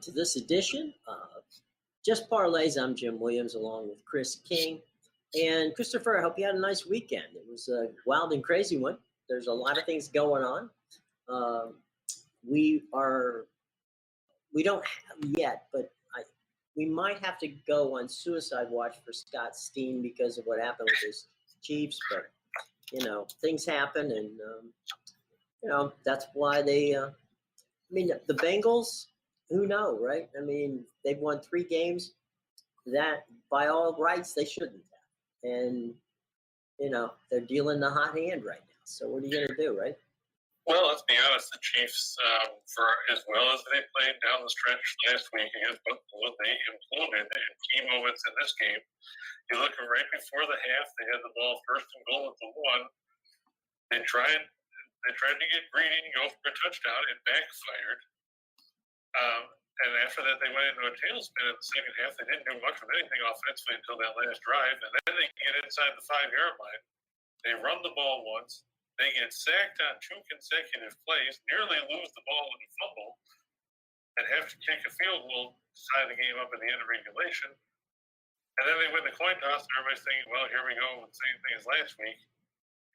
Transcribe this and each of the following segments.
to this edition of Just Parlays. I'm Jim Williams along with Chris King. And Christopher, I hope you had a nice weekend. It was a wild and crazy one. There's a lot of things going on. We don't have yet, but we might have to go on suicide watch for Scott Steen because of what happened with his Chiefs. But, things happen, and, that's why the Bengals, who know, right? I mean, they've won 3 games that by all rights they shouldn't have. And, they're dealing the hot hand right now. So what are you going to do, right? Well, let's be honest, the Chiefs, for as well as they played down the stretch last week against Buffalo, they imploded in key moments in this game. You look right before the half, they had the ball first and goal at the 1. They tried to get greedy and go for a touchdown. It backfired. And after that, they went into a tailspin in the second half. They didn't do much of anything offensively until that last drive. And then they get inside the 5-yard line. They run the ball once. They get sacked on 2 consecutive plays, nearly lose the ball and fumble, and have to kick a field goal to tie the game up at the end of regulation. And then they win the coin toss, and everybody's thinking, well, here we go, the same thing as last week.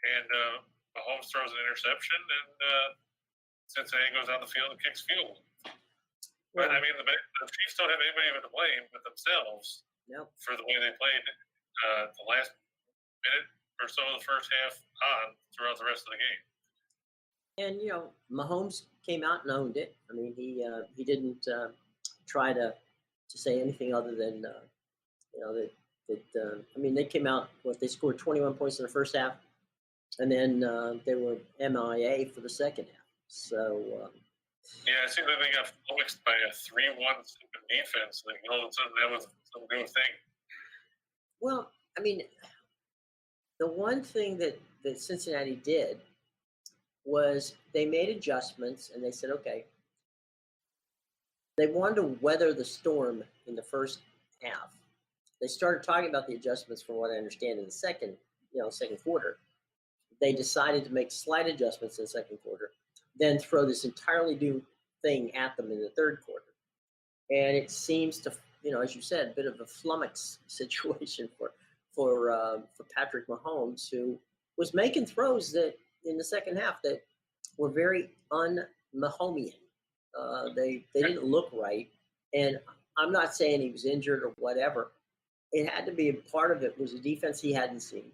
And Mahomes throws an interception, and Cincinnati goes on the field and kicks field goal. But, the Chiefs don't have anybody to blame but themselves for the way they played the last minute or so of the first half on throughout the rest of the game. And, Mahomes came out and owned it. I mean, he didn't try to say anything other than, they came out, they scored 21 points in the first half, and then they were MIA for the second half. So, it seemed like they got flummoxed by a 3-1 defense. Like, all of a sudden, that was some new thing. Well, the one thing that Cincinnati did was they made adjustments, and they said, okay, they wanted to weather the storm in the first half. They started talking about the adjustments, from what I understand, in the second quarter. They decided to make slight adjustments in the second quarter, then throw this entirely new thing at them in the third quarter. And it seems to, as you said, a bit of a flummox situation for Patrick Mahomes, who was making throws that in the second half that were very un-Mahomian. They didn't look right. And I'm not saying he was injured or whatever. It had to be, a part of it was a defense he hadn't seen.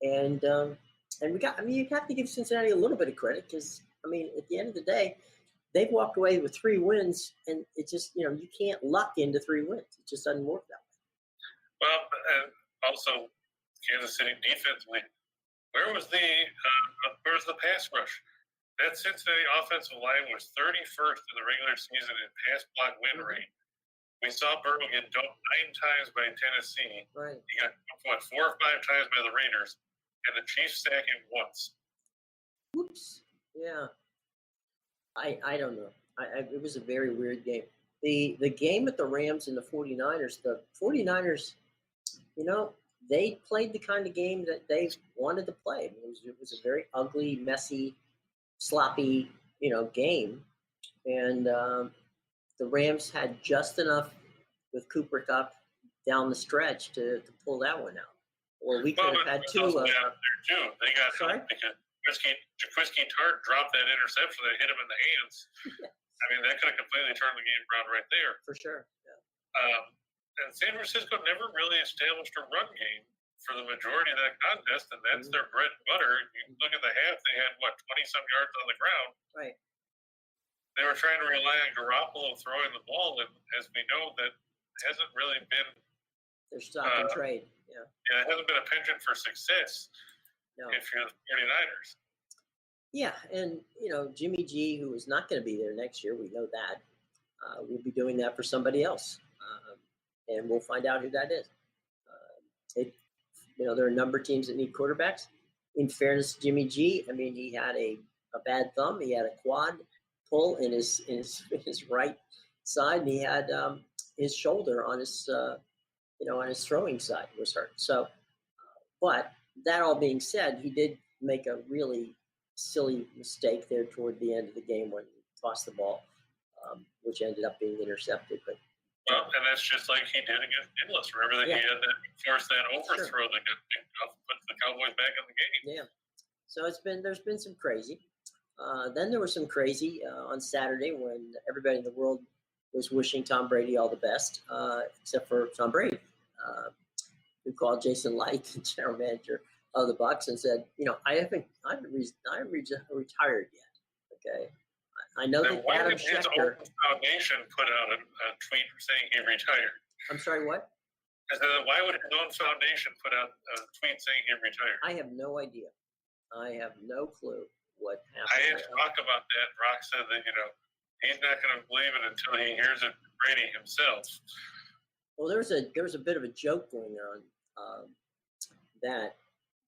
And you have to give Cincinnati a little bit of credit because, at the end of the day, they've walked away with 3 wins, and it just, you can't luck into 3 wins. It just doesn't work that way. Well, and also Kansas City defensively, where's the pass rush? That Cincinnati offensive line was 31st in the regular season in pass block win rate. We saw Burrow get dumped 9 times by Tennessee. Right. He got 4 or 5 times by the Raiders, and the Chiefs sacked him once. Whoops. Yeah. I don't know. It was a very weird game. The game at the Rams and the 49ers, they played the kind of game that they wanted to play. It was a very ugly, messy, sloppy, game. And the Rams had just enough with Cooper Kupp down the stretch to pull that one out. Or we could have had 2. There too. They got help because Jaquiski Tartt dropped that interception that hit him in the hands. Yes. That could have completely turned the game around right there. For sure. Yeah. And San Francisco never really established a run game for the majority of that contest, and that's their bread and butter. You look at the half, they had, 20-some yards on the ground. Right. They were trying to rely on Garoppolo throwing the ball, and as we know, that hasn't really been their stock and trade. Yeah. Yeah, it hasn't been a penchant for success if you're the 49ers. Yeah, and, Jimmy G, who is not going to be there next year, we know that, will be doing that for somebody else. And we'll find out who that is. There are a number of teams that need quarterbacks. In fairness to Jimmy G, he had a bad thumb. He had a quad pull in his right side, and he had his shoulder on his on his throwing side was hurt. So, but that all being said, he did make a really silly mistake there toward the end of the game when he tossed the ball which ended up being intercepted. But well, and that's just like he did against Endless. Remember that he had that forced that overthrow that got picked off, put the Cowboys back in the game. Yeah. So there's been some crazy. Then there was some crazy on Saturday when everybody in the world was wishing Tom Brady all the best, except for Tom Brady, who called Jason Light, the general manager of the Bucs, and said, I haven't retired yet. Okay, I know that why Adam did his Schefter own foundation put out a tweet saying he retired? I'm sorry, what? I said, why would his own foundation put out a tweet saying he retired? I have no idea. I have no clue what happened. I asked Rock about that. Rock said that, he's not going to believe it until he hears it from Brady himself. Well, there was a bit of a joke going on that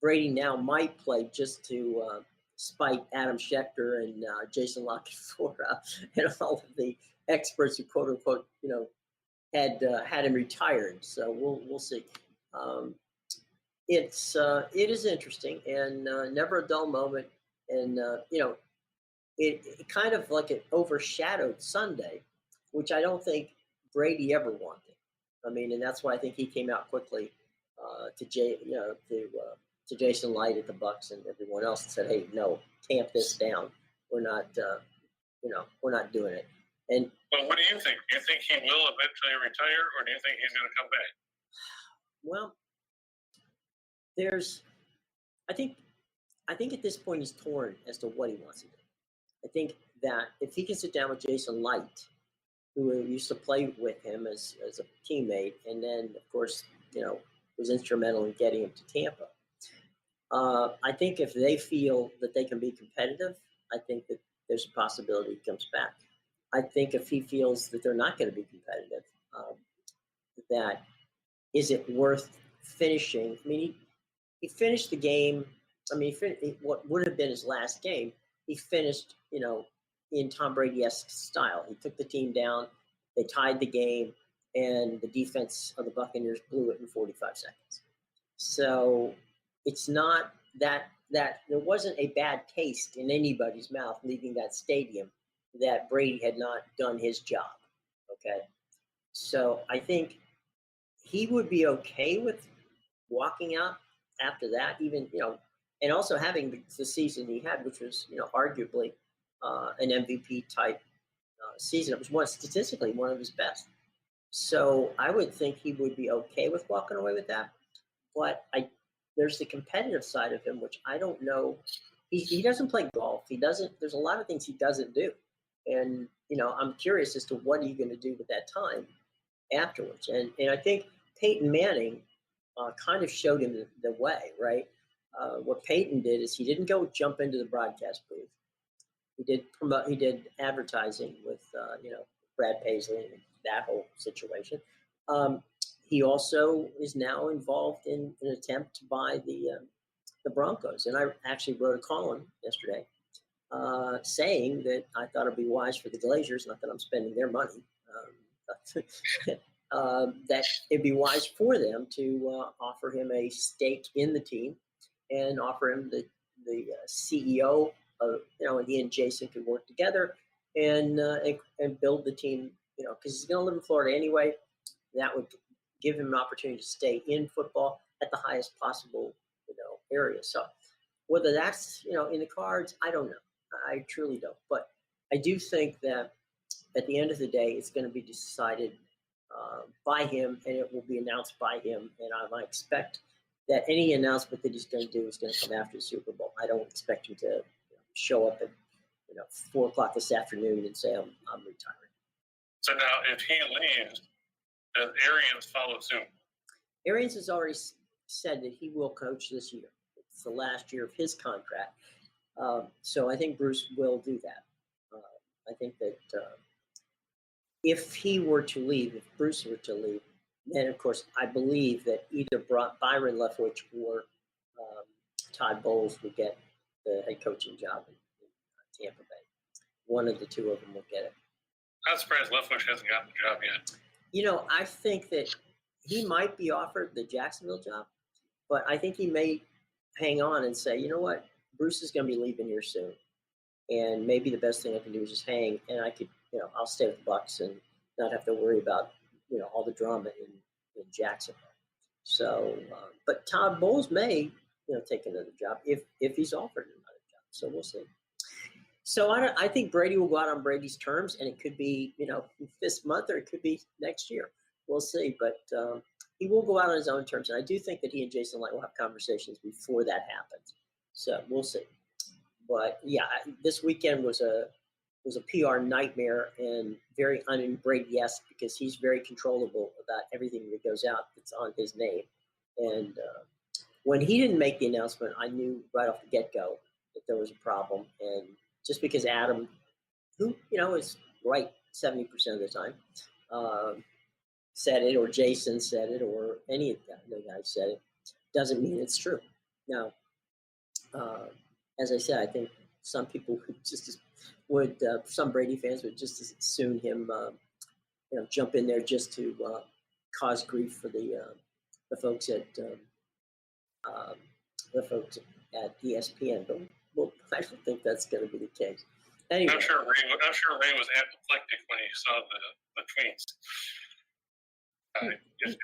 Brady now might play just to spite Adam Schefter and Jason Lockett and all of the experts who quote unquote had him retired. So we'll see. It is interesting and never a dull moment, and it kind of like it overshadowed Sunday, which I don't think Brady ever wanted. I mean, and that's why I think he came out quickly to Jason Light at the Bucs and everyone else and said, "Hey, no, tamp this down. We're not doing it." And well, what do you think? Do you think he will eventually retire, or do you think he's going to come back? Well, I think at this point he's torn as to what he wants to do. I think that if he can sit down with Jason Light, who used to play with him as a teammate, and then of course was instrumental in getting him to Tampa. I think if they feel that they can be competitive, I think that there's a possibility he comes back. I think if he feels that they're not going to be competitive, that is it worth finishing? I mean, he finished the game. I mean, what would have been his last game, he finished, in Tom Brady-esque style. He took the team down, they tied the game, and the defense of the Buccaneers blew it in 45 seconds. So it's not that there wasn't a bad taste in anybody's mouth leaving that stadium that Brady had not done his job. Okay. So I think he would be okay with walking out after that, even, and also having the season he had, which was, arguably an MVP type season. It was statistically one of his best. So I would think he would be okay with walking away with that. But there's the competitive side of him, which I don't know. He doesn't play golf. There's a lot of things he doesn't do. And, I'm curious as to what are you going to do with that time afterwards. And I think Peyton Manning kind of showed him the way, right? What Peyton did is he didn't go jump into the broadcast booth. He did advertising with, Brad Paisley and that whole situation. He also is now involved in an attempt to buy the Broncos. And I actually wrote a column yesterday saying that I thought it'd be wise for the Glazers, not that I'm spending their money, that it'd be wise for them to offer him a stake in the team and offer him the CEO of, and he and Jason could work together and build the team, because he's going to live in Florida anyway. That would give him an opportunity to stay in football at the highest possible, area. So whether that's, in the cards, I don't know. I truly don't. But I do think that at the end of the day, it's going to be decided by him, and it will be announced by him. And I expect that any announcement that he's going to do is going to come after the Super Bowl. I don't expect him to show up at 4 o'clock this afternoon and say I'm retiring. So now, if he leaves, does Arians follow suit? Arians has already said that he will coach this year. It's the last year of his contract. So I think Bruce will do that. I think that if he were to leave, if Bruce were to leave, then of course I believe that either Byron Leftwich or Todd Bowles would get the head coaching job in Tampa Bay. One of the two of them will get it. I'm surprised Leftwich hasn't gotten the job yet. I think that he might be offered the Jacksonville job, but I think he may hang on and say, you know what, Bruce is going to be leaving here soon, and maybe the best thing I can do is just hang, and I could, I'll stay with the Bucks and not have to worry about all the drama in Jacksonville. So, but Todd Bowles may take another job if he's offered another job. So we'll see. So I think Brady will go out on Brady's terms, and it could be this month or it could be next year. We'll see, but he will go out on his own terms, and I do think that he and Jason Light will have conversations before that happens. So we'll see. But yeah, this weekend was a PR nightmare and very un-Brady-esque because he's very controllable about everything that goes out that's on his name. And when he didn't make the announcement, I knew right off the get-go that there was a problem. And just because Adam, who is right 70% of the time, said it, or Jason said it, or any of the guys said it, doesn't mean it's true. Now, as I said, I think some people some Brady fans would just as soon him, jump in there just to cause grief for the folks at ESPN. But I don't think that's going to be the case. Anyway, I'm sure Ray was apoplectic when he saw the tweets. Just,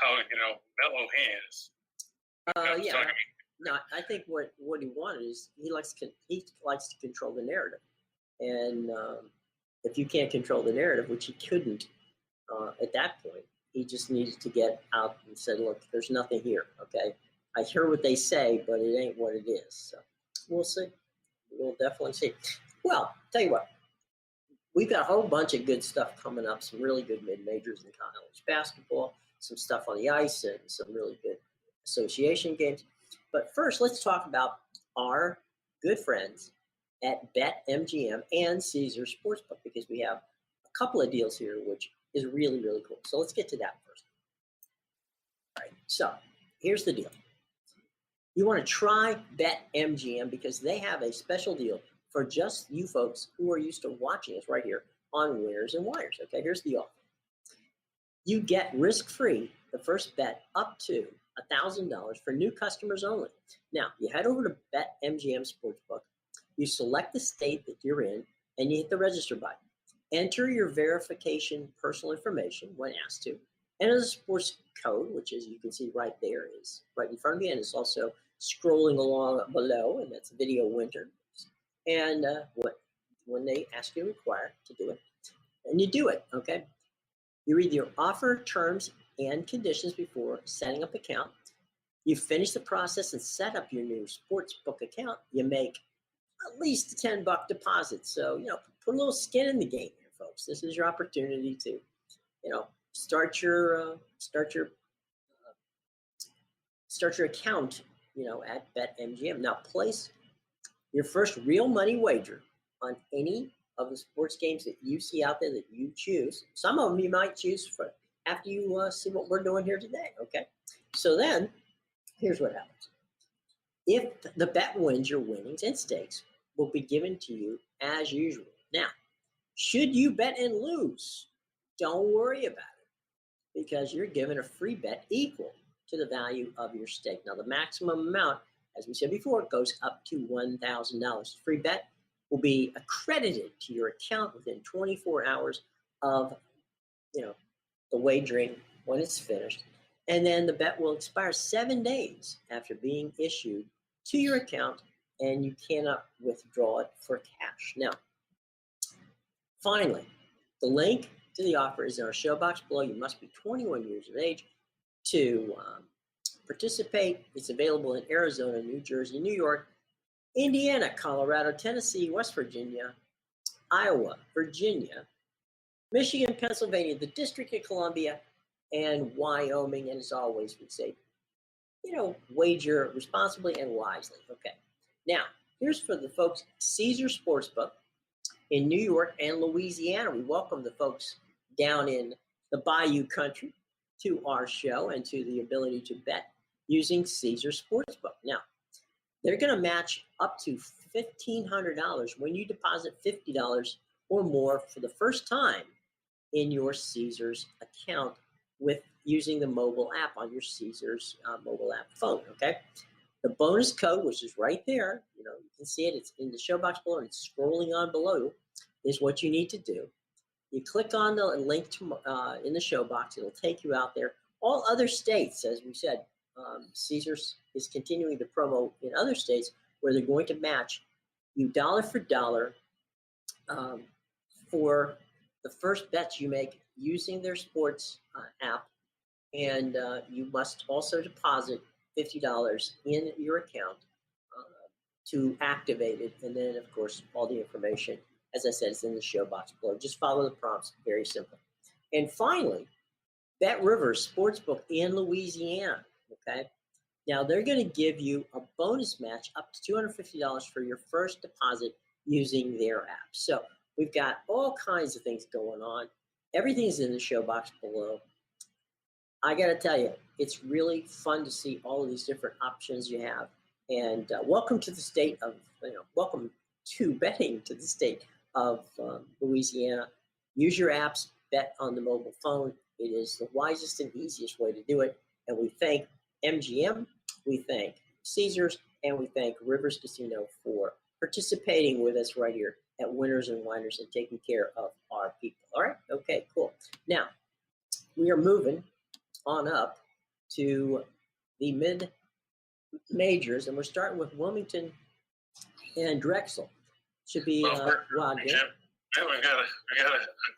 how mellow he is. Yeah. No, I think what he wanted is he likes to control the narrative, and if you can't control the narrative, which he couldn't at that point, he just needed to get out and said, "Look, there's nothing here. Okay, I hear what they say, but it ain't what it is." So we'll see. We'll definitely see. Well, tell you what, we've got a whole bunch of good stuff coming up. Some really good mid-majors in college basketball, some stuff on the ice, and some really good association games. But first, let's talk about our good friends at BetMGM and Caesars Sportsbook, because we have a couple of deals here, which is really, really cool. So let's get to that first. All right, so here's the deal. You want to try BetMGM because they have a special deal for just you folks who are used to watching us right here on Whiners and Whiners. Okay, here's the offer. You get risk-free the first bet up to $1,000 for new customers only. Now, you head over to BetMGM Sportsbook, you select the state that you're in, and you hit the register button. Enter your verification personal information when asked to. Enter the sports code, which, as you can see right there, is right in front of you, and it's also scrolling along below, and that's Video Winners. And when they ask you to do it, and you do it, okay? You read your offer terms and conditions before setting up account. You finish the process and set up your new sportsbook account. You make at least a $10 deposit. So, put a little skin in the game here, folks. This is your opportunity to, start your account, at BetMGM. Now, place your first real money wager on any of the sports games that you see out there that you choose. Some of them you might choose after you see what we're doing here today, okay? So then, here's what happens. If the bet wins, your winnings and stakes will be given to you as usual. Now, should you bet and lose, don't worry about it because you're given a free bet equal to the value of your stake. Now, the maximum amount, as we said before, goes up to $1,000. Free bet will be accredited to your account within 24 hours of, the wagering when it's finished. And then the bet will expire 7 days after being issued to your account, and you cannot withdraw it for cash. Now, finally, the link to the offer is in our show box below. You must be 21 years of age to participate. It's available in Arizona, New Jersey, New York, Indiana, Colorado, Tennessee, West Virginia, Iowa, Virginia, Michigan, Pennsylvania, the District of Columbia, and Wyoming. And as always, we say, wager responsibly and wisely. Okay. Now, here's for the folks, Caesars Sportsbook in New York and Louisiana. We welcome the folks down in the Bayou country to our show and to the ability to bet using Caesars Sportsbook. Now, they're going to match up to $1,500 when you deposit $50 or more for the first time in your Caesars account with using the mobile app on your Caesars mobile app phone, okay? The bonus code, which is right there, you can see it. It's in the show box below, and it's scrolling on below. is what you need to do. You click on the link to, in the show box. It'll take you out there. All other states, as we said, Caesars is continuing the promo in other states where they're going to match you dollar for dollar for the first bets you make using their sports app. And you must also deposit $50 in your account to activate it. And then, of course, all the information, as I said, is in the show box below. Just follow the prompts, very simple. And finally, Bet Rivers Sportsbook in Louisiana, okay? Now, they're going to give you a bonus match up to $250 for your first deposit using their app. So we've got all kinds of things going on. Everything is in the show box below. I got to tell you, it's really fun to see all of these different options you have. And welcome to the state of, welcome to betting to the state of Louisiana. Use your apps, bet on the mobile phone. It is the wisest and easiest way to do it. And we thank MGM, we thank Caesars, and we thank Rivers Casino for participating with us right here at Winners and Whiners and taking care of our people. All right? Okay, cool. Now, we are moving on up to the mid-majors, and we're starting with Wilmington and Drexel. Should be wild game. Jim, we got a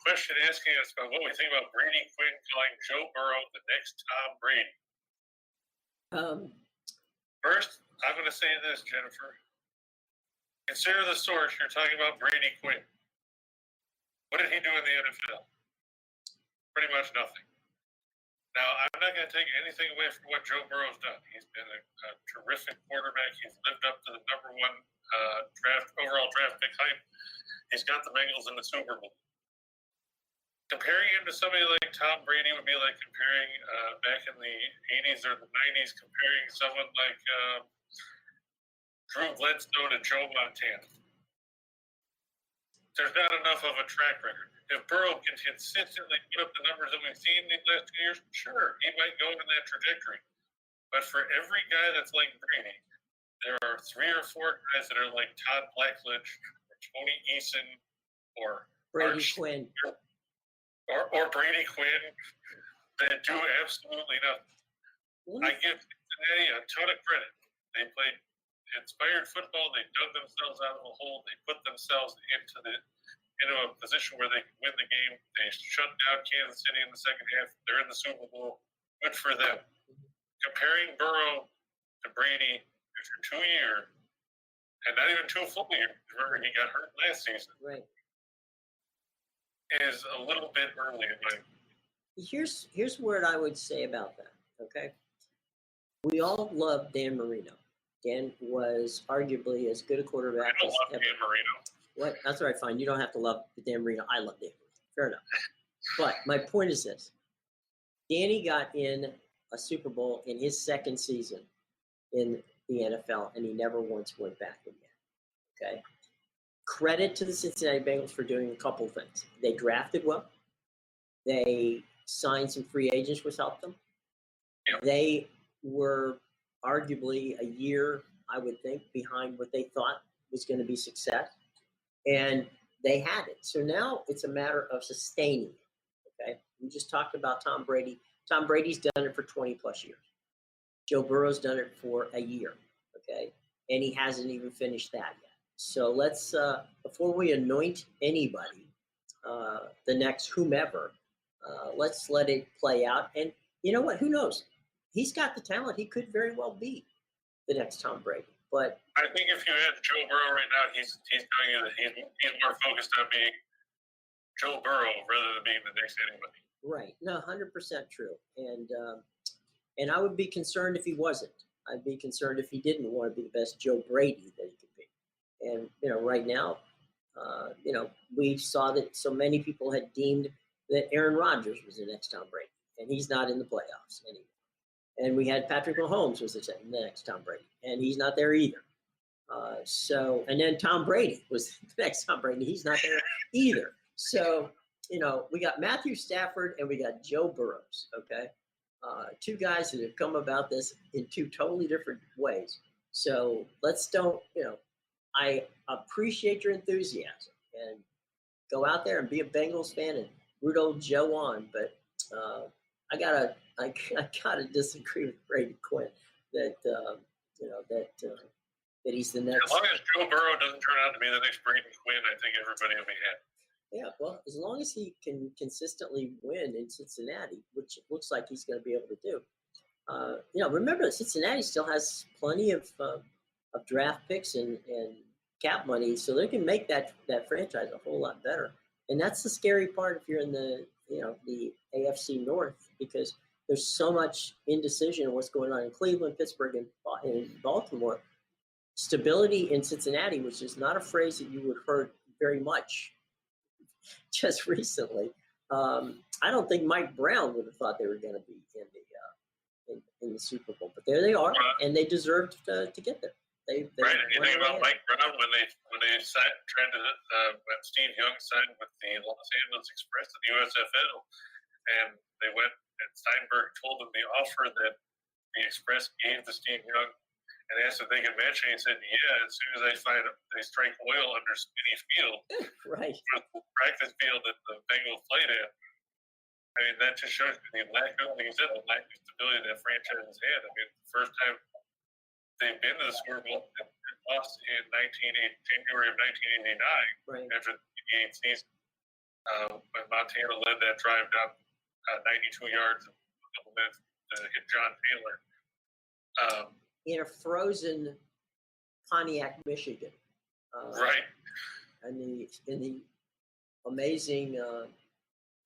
question asking us about what we think about Brady Quinn calling Joe Burrow the next Tom Brady. First, I'm going to say this, Jennifer. Consider the source. You're talking about Brady Quinn. What did he do in the NFL? Pretty much nothing. Now, I'm not going to take anything away from what Joe Burrow's done. He's been a terrific quarterback. He's lived up to the number one overall draft pick hype. He's got the Bengals in the Super Bowl. Comparing him to somebody like Tom Brady would be like comparing back in the 80s or the 90s, comparing someone like Drew Bledsoe to Joe Montana. There's not enough of a track record. If Burrow can consistently put up the numbers that we've seen these last 2 years, sure, he might go in that trajectory. But for every guy that's like Brady, there are 3 or 4 guys that are like Todd Blackledge or Tony Eason or Brady Quinn. Or Brady Quinn that do absolutely nothing. I give Cincinnati a ton of credit. They played inspired football. They dug themselves out of a hole. They put themselves into a position where they can win the game. They shut down Kansas City in the second half. They're in the Super Bowl. Good for them. Comparing Burrow to Brady after 2 years, and not even 2 full years, remember he got hurt last season, right, is a little bit early in my opinion. Here's what I would say about that, okay? We all love Dan Marino. Dan was arguably as good a quarterback as ever. Dan Marino. What? That's what I find. You don't have to love Dan Marino. I love Dan Marino. Fair enough. But my point is this. Danny got in a Super Bowl in his second season in the NFL, and he never once went back again. Okay? Credit to the Cincinnati Bengals for doing a couple things. They drafted well. They signed some free agents, which helped them. Yeah. They were arguably a year, I would think, behind what they thought was going to be success. And they had it. So now it's a matter of sustaining it, okay? We just talked about Tom Brady. Tom Brady's done it for 20-plus years. Joe Burrow's done it for a year, okay? And he hasn't even finished that yet. So let's, before we anoint anybody, the next whomever, let's let it play out. And you know what? Who knows? He's got the talent. He could very well be the next Tom Brady. But I think if you had Joe Burrow right now, he's telling you that he's more focused on being Joe Burrow rather than being the next anybody. Right. No, 100% true. And I would be concerned if he wasn't. I'd be concerned if he didn't want to be the best Joe Brady that he could be. And, right now, we saw that so many people had deemed that Aaron Rodgers was the next Tom Brady, and he's not in the playoffs anymore. And we had Patrick Mahomes was the next Tom Brady, and he's not there either. And then Tom Brady was the next Tom Brady. He's not there either. So, we got Matthew Stafford and we got Joe Burrows, okay? 2 guys that have come about this in 2 totally different ways. So I appreciate your enthusiasm. And go out there and be a Bengals fan and root old Joe on. But I gotta disagree with Brady Quinn that that he's the next. As long as Joe Burrow doesn't turn out to be the next Brady Quinn, I think everybody will be happy. Yeah, well, as long as he can consistently win in Cincinnati, which it looks like he's going to be able to do. Remember that Cincinnati still has plenty of draft picks and cap money, so they can make that franchise a whole lot better. And that's the scary part if you're in the AFC North, because there's so much indecision of what's going on in Cleveland, Pittsburgh, and Baltimore. Stability in Cincinnati, which is not a phrase that you would heard very much just recently. I don't think Mike Brown would have thought they were going to be in the Super Bowl, but there they are, and they deserved to get there. They right, and you think about Mike Brown when they when Steve Young signed with the Los Angeles Express and the USFL, and they went and Steinberg told them the offer that the Express gave to Steve Young, and asked if they could match it. He said, "Yeah, as soon as they strike oil under Smitty Field, right, the practice field that the Bengals played at." I mean, that just shows you the lack of, like you said, the lack of stability that franchise has had. I mean, the first time they've been to the Super Bowl, they lost in January of 1989, right, after the 88 season, when Montana led that drive down 92 yards in a couple minutes to hit John Taylor. In a frozen Pontiac, Michigan. Right. In the amazing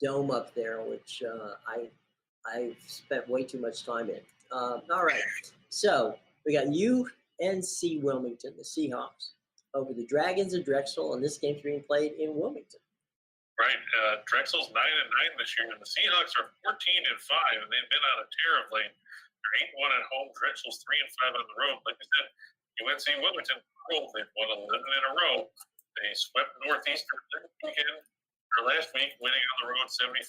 dome up there, which I spent way too much time in. All right, so we got UNC Wilmington, the Seahawks, over the Dragons of Drexel, and this game's being played in Wilmington. Right, Drexel's 9-9 this year, and the Seahawks are 14-5, and they've been on a tear of late. They're 8-1 at home. Drexel's 3-5 on the road. Like I said, UNC Wilmington, they've won 11 in a row. They swept Northeastern this weekend. Or last week, winning on the road 74-68,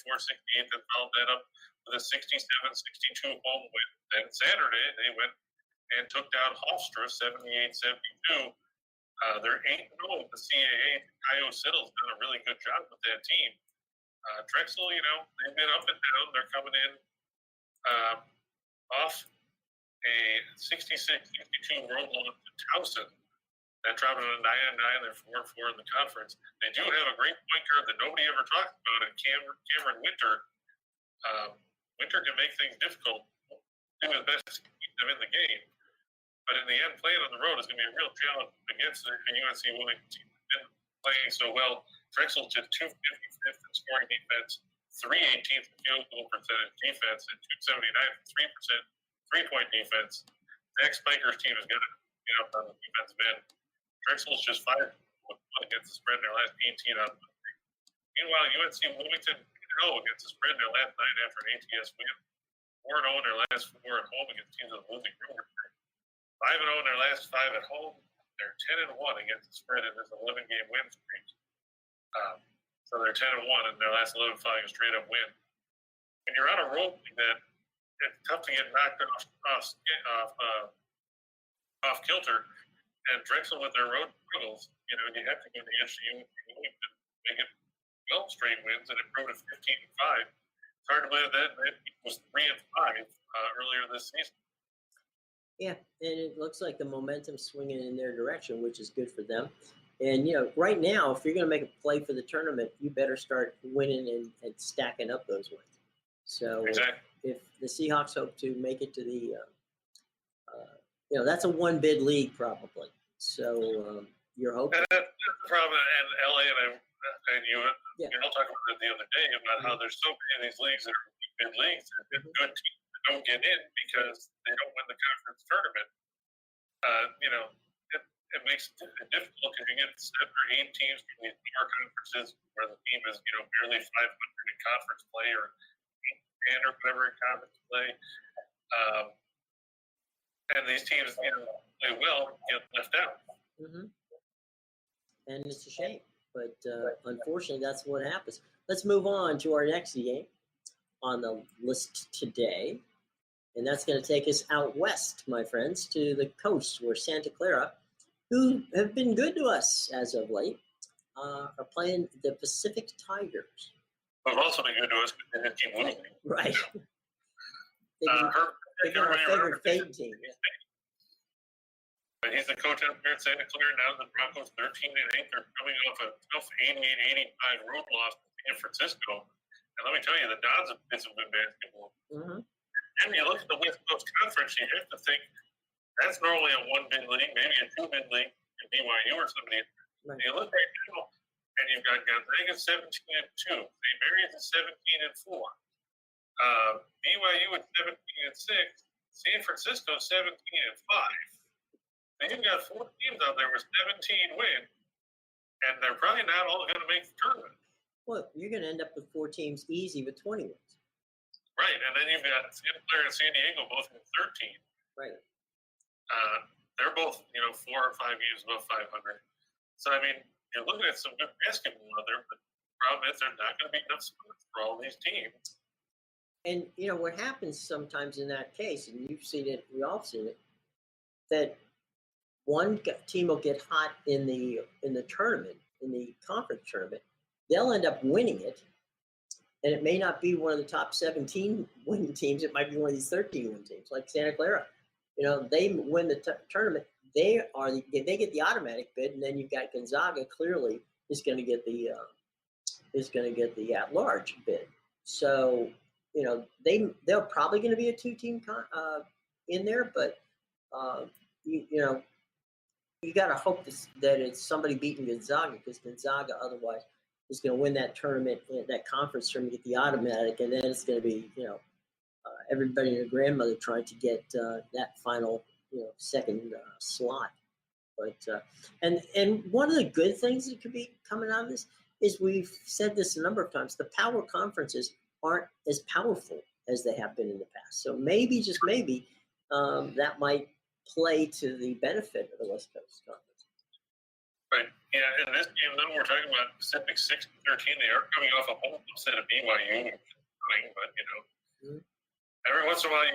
and followed that up with a 67-62 home win. Then Saturday, they went and took down Hofstra 78-72. They're 8-0 with the CAA. Kyo Siddle's done a really good job with that team. Drexel, they've been up and down. They're coming in off a 66-62 road loss to Towson. That dropped to 9-9. They're 4-4 in the conference. They do have a great point guard that nobody ever talks about, in Cameron Winter. Winter can make things difficult. Do his best to keep them in the game, but in the end, playing on the road is going to be a real challenge against the UNC Wilmington team. They've been playing so well. Drexel's just 255th in scoring defense, 318th in field goal percentage defense, and 279th 3% three-point defense. Zach Spiker's team is going to get up on the defensive end. Drexel's just 5 against the spread in their last 18 on Monday. Meanwhile, UNC Wilmington 0 against the spread in their last 9 after an ATS win. 4-0 in their last 4 at home against teams with losing record. 5-0 in their last 5 at home. They're 10-1 against the spread in this 11-game win streak. So they're 10-1 in their last 11 following a straight-up win. When you're on a roll like that, it's tough to get knocked off kilter. And Drexel, with their road struggles, you have to go to the SU and make it 12 straight wins and improve to 15-5. It's hard to believe that it was 3-5 earlier this season. Yeah, and it looks like the momentum's swinging in their direction, which is good for them. And, right now, if you're going to make a play for the tournament, you better start winning and stacking up those wins. So exactly. If the Seahawks hope to make it to the that's a one-bid league probably. So you're hoping. That's the problem in LA, and you all talked about it the other day about how there's so many of these leagues that are bid leagues and good teams that don't get in because they don't win the conference tournament. It makes it difficult because you get 7 or 8 teams from these lower conferences where the team is barely 500 in conference play or 10 or whatever in conference play. And these teams, play well, get left out. Mm-hmm. And it's a shame, but unfortunately, that's what happens. Let's move on to our next game on the list today, and that's going to take us out west, my friends, to the coast where Santa Clara, who have been good to us as of late, are playing the Pacific Tigers. Who've also been good to us, but they just keep losing. Right. They've been our favorite fade team. Yeah. But he's the coach out there at Santa Clara. Now the Broncos 13-8. They're coming off a tough 88-85 road loss to San Francisco. And let me tell you, the Dons have played some good basketball. Mm-hmm. And you look at the West Coast Conference, you have to think that's normally a one-bid league, maybe a two-bid league in BYU or somebody. Right. You look right now, and you've got Gonzaga 17-2, St. Mary's at 17-4, BYU at 17-6, San Francisco 17-5. So you've got 4 teams out there with 17 wins, and they're probably not all going to make the tournament. Well, you're going to end up with 4 teams easy with 20 wins. Right, and then you've got Santa Clara and San Diego both in 13. Right. They're both, 4 or 5 games above 500. So, I mean, you're looking at some good basketball out there, but the problem is they're not going to be enough spots for all these teams. And, what happens sometimes in that case, and you've seen it, we all seen it, that one team will get hot in the tournament, in the conference tournament. They'll end up winning it, and it may not be one of the top 17 winning teams. It might be one of these 13 win teams, like Santa Clara. They win the tournament. They get the automatic bid, and then you've got Gonzaga. Clearly, is going to get the at-large bid. So they're probably going to be a 2-team in there, but you got to hope that it's somebody beating Gonzaga, because Gonzaga otherwise is going to win that tournament, that conference tournament, get the automatic, and then it's going to be everybody and their grandmother trying to get that final second slot. But and one of the good things that could be coming out of this is, we've said this a number of times, the power conferences aren't as powerful as they have been in the past. So maybe, just maybe, that might play to the benefit of the West Coast Conference. Right. Yeah, in this game, though, we're talking about Pacific 6-13. They are coming off a home upset of BYU, but, every once in a while,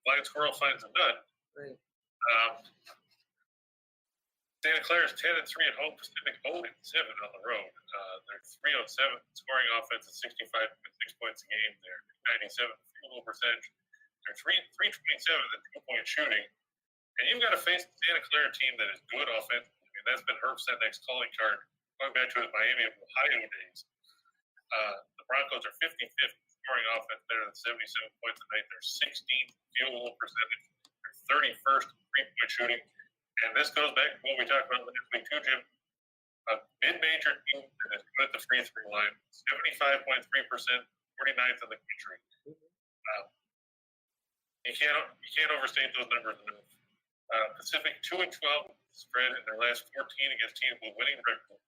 blind squirrel finds a nut. Right. Santa Clara's 10-3 at home, Pacific 0-7 on the road. They're 307 scoring offense at 65.6 points a game. They're 97 field goal percentage. They're 327 at 2-point shooting. And you've got to face the Santa Clara team that is good offensively. I mean, that's been Herb Sendek's calling card going back to his Miami of Ohio days. The Broncos are 55th scoring offense, better than 77 points a night. They're 16th field goal percentage. They're 31st three-point shooting. And this goes back to what we talked about last week too, Jim. A mid-major team that is good at the free throw line, 75.3%, 49th in the country. You can't overstate those numbers enough. Pacific 2-12 spread in their last 14 against teams with winning record.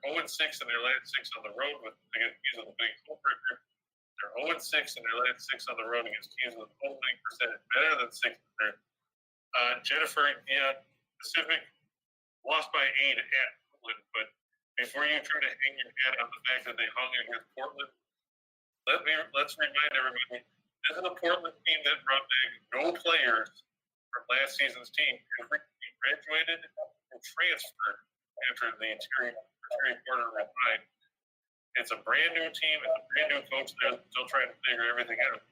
They're 0-6 in their last 6 on the road against teams with a winning home record. They're 0-6 in their last 6 on the road against teams with home winning percentage better than 600. Jennifer, Pacific lost by 8 at Portland, but before you try to hang your hat on the fact that they hung against Portland, let's remind everybody, this is a Portland team that brought back no players from last season's team. He graduated and transferred after the interior quarter resigned. It's a brand new team. It's a brand new coach. They're still trying to figure everything out.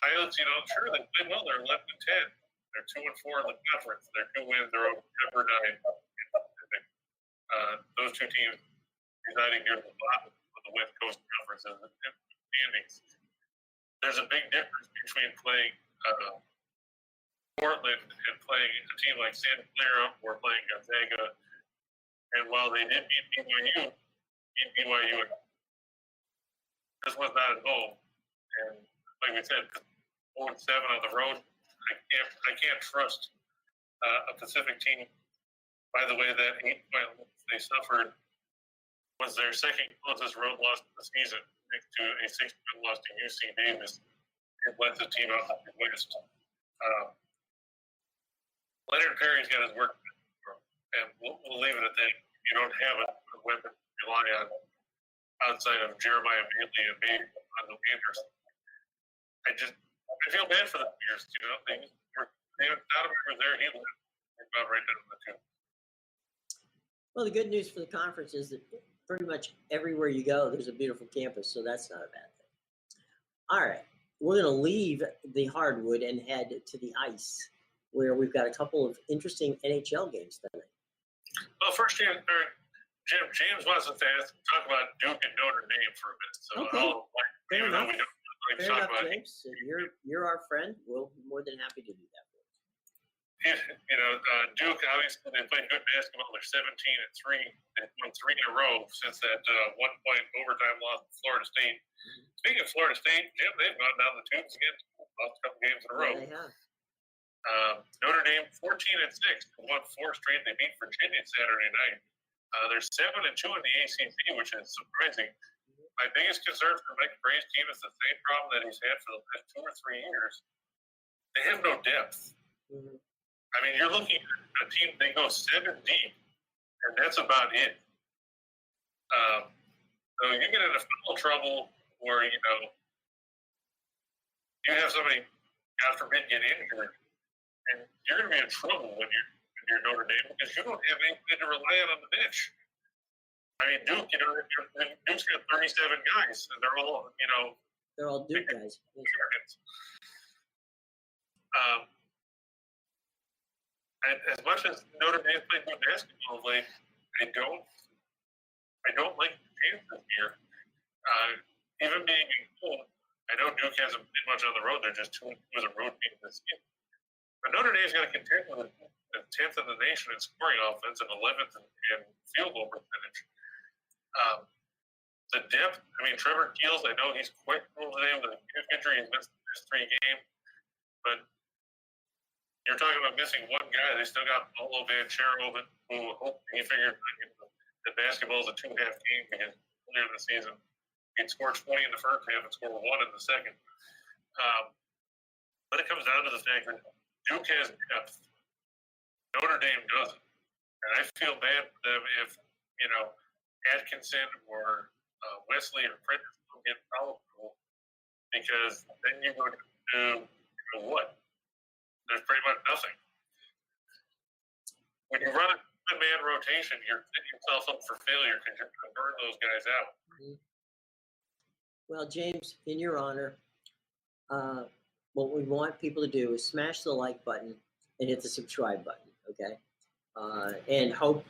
Pilots, sure, they play well. They're 11-10. They're 2-4 in the conference. They're 2 wins. They're over Pepperdine. Those two teams residing near the bottom of the West Coast Conference standings. There's a big difference between playing Portland and playing a team like Santa Clara or playing Gonzaga. And while they did beat BYU, this was not at home. And like we said, 0-7 on the road. I can't trust a Pacific team. By the way, that 8-point loss they suffered was their second closest road loss of the season, next to a 6-point loss to UC Davis. It led the team out of the West. Leonard Perry's got his work, and we'll leave it at that. You don't have a weapon to rely on outside of Jeremiah Bailey and maybe on the Anderson. I feel bad for the Bears. Donovan was there. He left. He got right down to the 2. Well, the good news for the conference is that pretty much everywhere you go, there's a beautiful campus, so that's not a bad thing. All right, we're going to leave the hardwood and head to the ice, where we've got a couple of interesting NHL games tonight. Well, first, James wants us to talk about Duke and Notre Dame for a minute. So Okay. Fair enough. We don't really Fair talk enough, about James. You're our friend. We'll be more than happy to do that for us. Duke, obviously, they played good basketball. They're 17-3. They've won 3 in a row since that 1-point overtime loss to Florida State. Mm-hmm. Speaking of Florida State, Jim, they've gone down the tubes again. Lost a couple games in a row. They have. Notre Dame 14-6, won 4 straight. They beat Virginia Saturday night. They're 7-2 in the ACC, which is surprising. Mm-hmm. My biggest concern for Mike Bray's team is the same problem that he's had for the last 2 or 3 years. They have no depth. Mm-hmm. I mean, you're looking at a team, they go 7 deep, and that's about it. So you get into foul trouble where, you have somebody, God forbid, get injured, and you're going to be in trouble when you're Notre Dame because you don't have anything to rely on the bench. I mean, Duke, Duke's got 37 guys, and they're all, they're all Duke guys. And as much as Notre Dame played good basketball of late, I don't like the chances this year. Even being in home, I know Duke hasn't been much on the road. They're just 2 as a road team this year. But Notre Dame's got to contend with the 10th in the nation in scoring offense and 11th in field goal percentage. The depth, Trevor Keels, I know he's questionable today with a injury. He's missed the first 3 games. But you're talking about missing one guy. They still got Paulo Banchero, who he figured that basketball is a 2.5 game because earlier in the season he'd scored 20 in the first half and scored 1 in the second. But it comes down to the fact that Duke has depth. Notre Dame doesn't. And I feel bad for them if, Atkinson or Wesley or Prentice don't get foul trouble because then you go to what? There's pretty much nothing. When you run a 7-man rotation, you're setting yourself up for failure because you're going to burn those guys out. Mm-hmm. Well, James, in your honor, what we want people to do is smash the like button and hit the subscribe button, okay? And hope,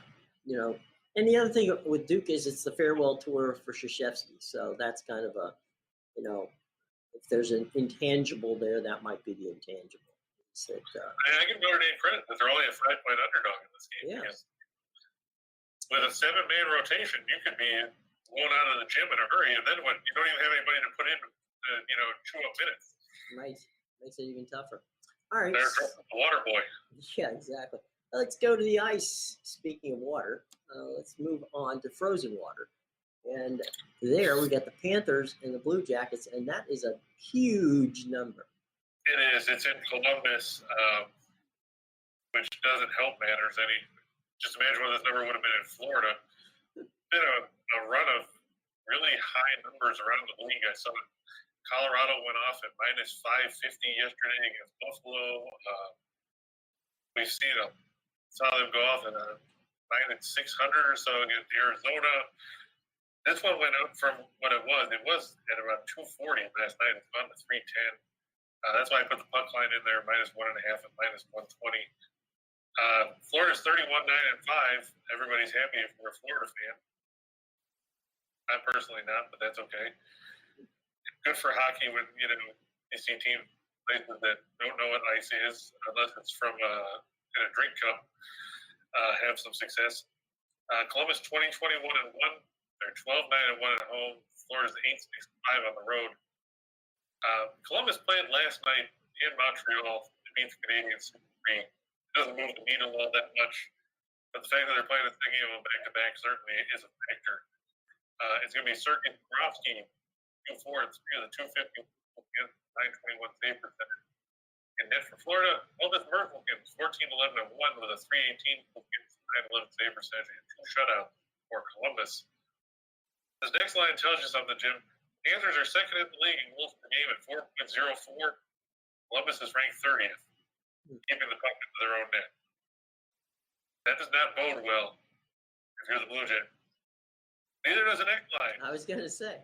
and the other thing with Duke is it's the farewell tour for Krzyzewski. So that's kind of a, if there's an intangible there, that might be the intangible. I give Notre Dame credit that they're only a 5-point underdog in this game. Yeah. With a 7-man rotation, you could be blown out of the gym in a hurry, and then when you don't even have anybody to put in, chew up minutes. Right, makes it even tougher. All right, they're the water boy. Yeah, exactly. Let's go to the ice. Speaking of water, let's move on to frozen water. And there we got the Panthers and the Blue Jackets, and that is a huge number. It is. It's in Columbus, which doesn't help matters any. Just imagine what this number would have been in Florida. Been a run of really high numbers around the league. I saw Colorado went off at minus 550 yesterday against Buffalo. We've saw them go off at a minus 600 or so against Arizona. This one went up from what it was. It was at about 240 last night. It's gone to 310. That's why I put the puck line in there, minus 1.5 and minus 120. Florida's 31-9-5. Everybody's happy if you're a Florida fan. I'm personally not, but that's okay. Good for hockey when you see teams places that don't know what ice is, unless it's from in a drink cup, have some success. Columbus 20-21-1. They're 12-9-1 at home. Florida's 8-6-5 on the road. Columbus played last night in Montreal to beat the Canadiens 3. It doesn't move the needle all that much, but the fact that they're playing a game of back-to-back certainly is a factor. It's going to be Sergei Bobrovsky, 2-4 and 3 of the 250 against 921 save percentage. And net for Florida, Elvis Merkelkins, 14-11-1 with a 318 against 911 save percentage and 2 shutouts for Columbus. This next line tells you something, Jim. Panthers are second in the league in goals per game at 4.04. Columbus is ranked 30th, keeping the puck into their own net. That does not bode well if you're the Blue Jay. Neither does an Eckline. I was going to say.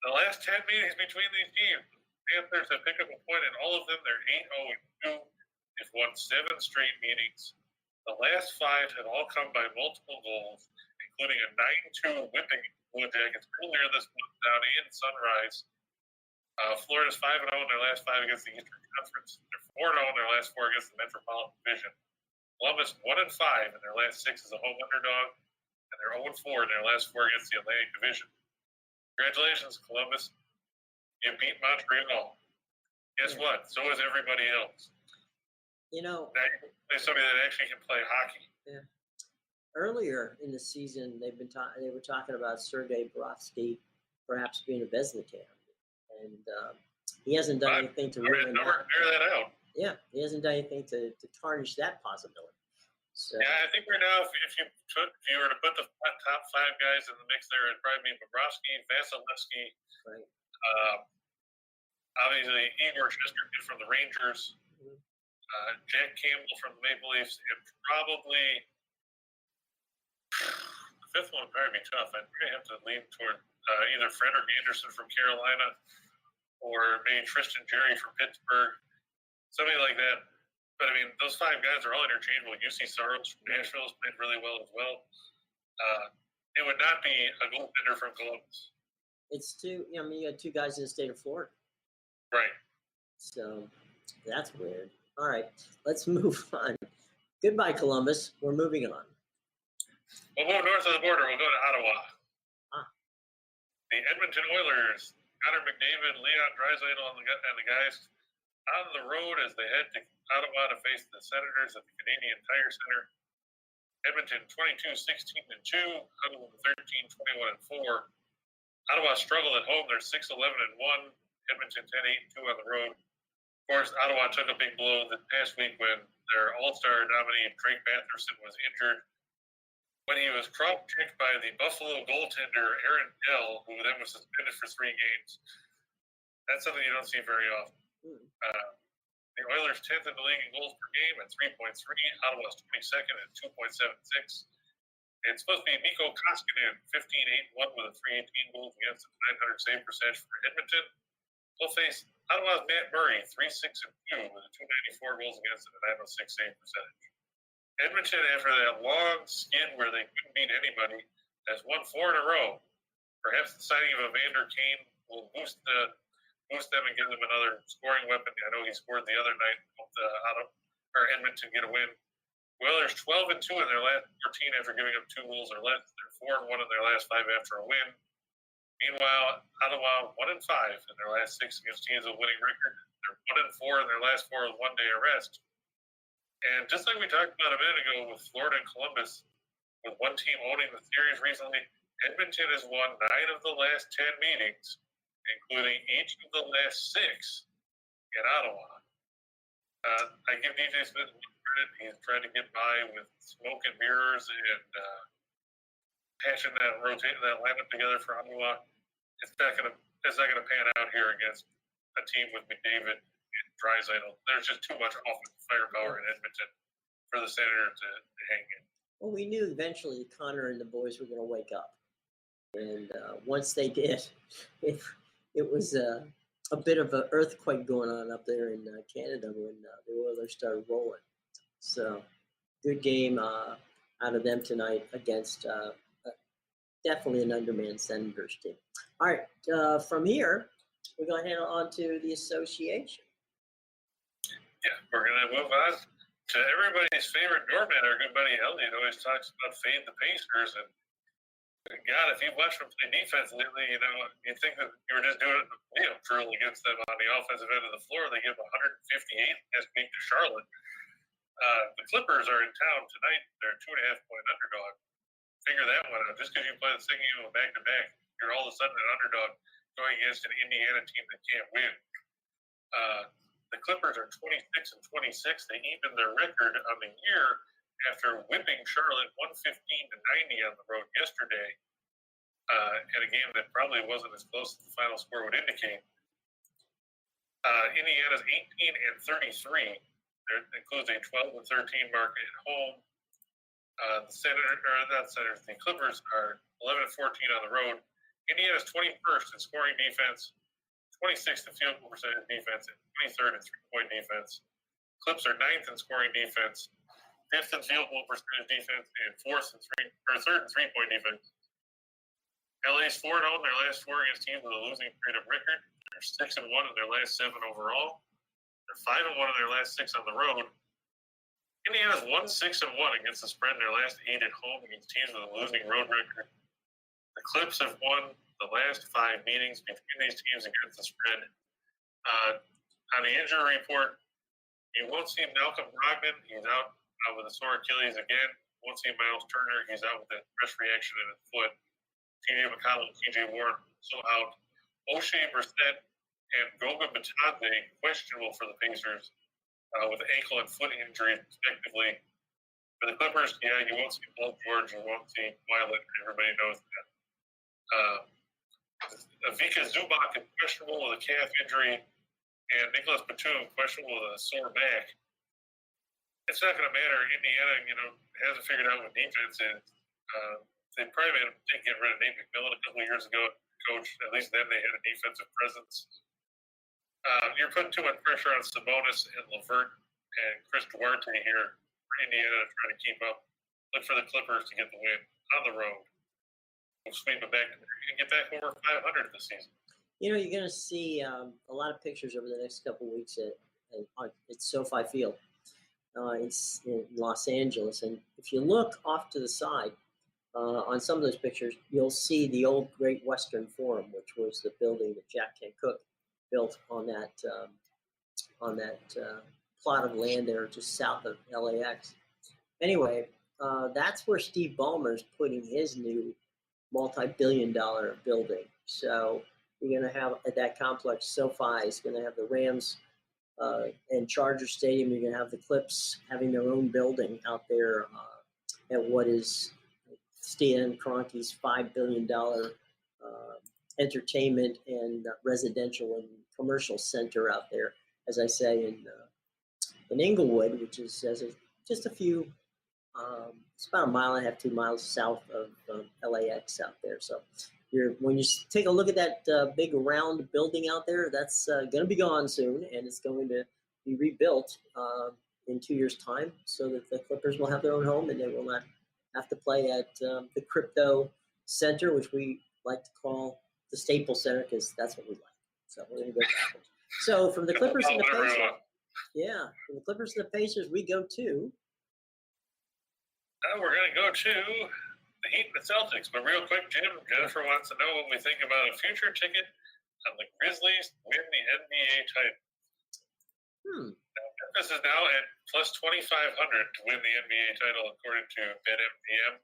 The last 10 meetings between these teams, Panthers have picked up a point in all of them. They're 8-0-2. They've won 7 straight meetings. The last 5 have all come by multiple goals, including a 9-2 whipping Blue Jackets earlier this month down in Sunrise. Florida's 5-0 in their last 5 against the Eastern Conference. They're 4-0 in their last 4 against the Metropolitan Division. Columbus 1-5 in their last 6 as a home underdog, and they're 0-4 in their last 4 against the Atlantic Division. Congratulations, Columbus. You beat Montreal. Guess what? So is everybody else. You know, now you play somebody that actually can play hockey. Yeah. Earlier in the season, they were talking about Sergei Bobrovsky perhaps being a Vezina candidate, and he hasn't done anything to ruin that out. Yeah, he hasn't done anything to tarnish that possibility. So, yeah, I think right now, if you were to put the top 5 guys in the mix there, it'd probably be Bobrovsky, Vasilevsky, right. Obviously Igor Shesterkin from the Rangers, Jack Campbell from the Maple Leafs, and probably the 5th one would probably be tough. I'd probably have to lean toward either Frederik Andersen from Carolina or maybe Tristan Jarry from Pittsburgh, somebody like that. But, I mean, those 5 guys are all interchangeable. UC Saros from Nashville has played really well as well. It would not be a goaltender from Columbus. It's you got 2 guys in the state of Florida. Right. So, that's weird. All right, let's move on. Goodbye, Columbus. We're moving on. We'll move north of the border. We'll go to Ottawa. The Edmonton Oilers, Connor McDavid, Leon Draisaitl, and the guys on the road as they head to Ottawa to face the Senators at the Canadian Tire Center. Edmonton 22-16-2, Ottawa 13-21-4. Ottawa struggled at home. They're 6-11-1. Edmonton 10-8-2 on the road. Of course, Ottawa took a big blow this past week when their All-Star nominee Drake Batherson was injured when he was crop-kicked by the Buffalo goaltender Aaron Dell, who then was suspended for 3 games. That's something you don't see very often. The Oilers 10th in the league in goals per game at 3.3. Ottawa's 22nd at 2.76. It's supposed to be Mikko Koskinen, 15-8-1 with a 318 goals against and 900 save percentage for Edmonton. We'll face Ottawa's Matt Murray, 3-6-2 with a 294 goals against and a 906 save percentage. Edmonton, after that long skid where they couldn't beat anybody, has won 4 in a row. Perhaps the signing of Evander Kane will boost them and give them another scoring weapon. I know he scored the other night to Edmonton get a win. Oilers 12-2 in their last 14 after giving up 2 goals or less. They're 4-1 in their last 5 after a win. Meanwhile, Ottawa 1-5 in their last 6 against teams with winning record. They're 1-4 in their last 4 with 1 day of rest. And just like we talked about a minute ago with Florida and Columbus, with one team owning the series recently, Edmonton has won 9 of the last 10 meetings, including each of the last 6 in Ottawa. I give DJ Smith credit. He's trying to get by with smoke and mirrors and patching that lineup together for Ottawa. It's not going to pan out here against a team with McDavid and Draisaitl. There's just too much offensive firepower in Edmonton for the Senators to hang in. Well, we knew eventually Connor and the boys were going to wake up. And once they did, it was a bit of an earthquake going on up there in Canada when the Oilers started rolling. So, good game out of them tonight against definitely an undermanned Senators team. All right, from here, we're going to head on to the association. Yeah, we're going to move on to everybody's favorite doorman, our good buddy Elliot, always talks about fade the Pacers. And God, if you watch them play defense lately, you'd think that you were just doing a playoff drill against them on the offensive end of the floor. They give 158 last week to Charlotte. The Clippers are in town tonight. They're a 2.5-point underdog. Figure that one out. Just because you play the second game of back-to-back, you're all of a sudden an underdog going against an Indiana team that can't win. The Clippers are 26-26. They evened their record on the year after whipping Charlotte 115-90 on the road yesterday in a game that probably wasn't as close as the final score would indicate. Indiana's 18-33. That includes a 12-13 mark at home. The Clippers are 11-14 on the road. Indiana's 21st in scoring defense, 26th in field goal percentage defense, and 23rd in three-point defense. Clips are 9th in scoring defense, 5th in field goal percentage defense, and 3rd in three-point defense. LA's 4-0 in their last 4 against teams with a losing streak record. They're 6-1 in their last 7 overall. They're 5-1 in their last 6 on the road. Indiana's won 6-1 against the spread in their last 8 at home against teams with a losing road record. The Clips have won the last 5 meetings between these teams against the spread. On the injury report, you won't see Malcolm Brogdon. He's out with a sore Achilles again. You won't see Miles Turner. He's out with a stress reaction in his foot. TJ McConnell and TJ Warren also out. O'Shea Brissett and Goga Batadze questionable for the Pacers with ankle and foot injuries, respectively. For the Clippers, you won't see Paul George, you won't see Violet. Everybody knows that. Vika Zubac is questionable with a calf injury, and Nicholas Batum questionable with a sore back. It's not going to matter. Indiana, hasn't figured out what defense is. They probably made a mistake getting rid of Nate McMillan a couple of years ago. Coach, at least then they had a defensive presence. You're putting too much pressure on Sabonis and LeVert and Chris Duarte here for Indiana to try to keep up. Look for the Clippers to get the win on the road. We'll sweep it back. You can get back over 500 this season. You're going to see a lot of pictures over the next couple of weeks at SoFi Field. It's in Los Angeles. And if you look off to the side, on some of those pictures, you'll see the old Great Western Forum, which was the building that Jack Kent Cooke built on that plot of land there just south of LAX. Anyway, that's where Steve Ballmer's putting his new multi-billion-dollar building. So you're going to have at that complex, SoFi is going to have the Rams and Charger Stadium. You're going to have the Clips having their own building out there at what is Stan Kroenke's $5 billion entertainment and residential and commercial center out there, as I say, in Inglewood, which is just a few, it's about 1.5 miles, 2 miles south of LAX out there. So when you take a look at that big round building out there, that's going to be gone soon, and it's going to be rebuilt in 2 years' time so that the Clippers will have their own home and they will not have to play at the Crypto Center, which we like to call the Staples Center because that's what we like. So we're going to go backwards. So from the Clippers and the Pacers, from the Clippers and the Pacers, we go to. We're going to go to the Heat and the Celtics. But real quick, Jennifer wants to know what we think about a future ticket on the Grizzlies to win the NBA title. Memphis is now at plus 2,500 to win the NBA title, according to BetMGM.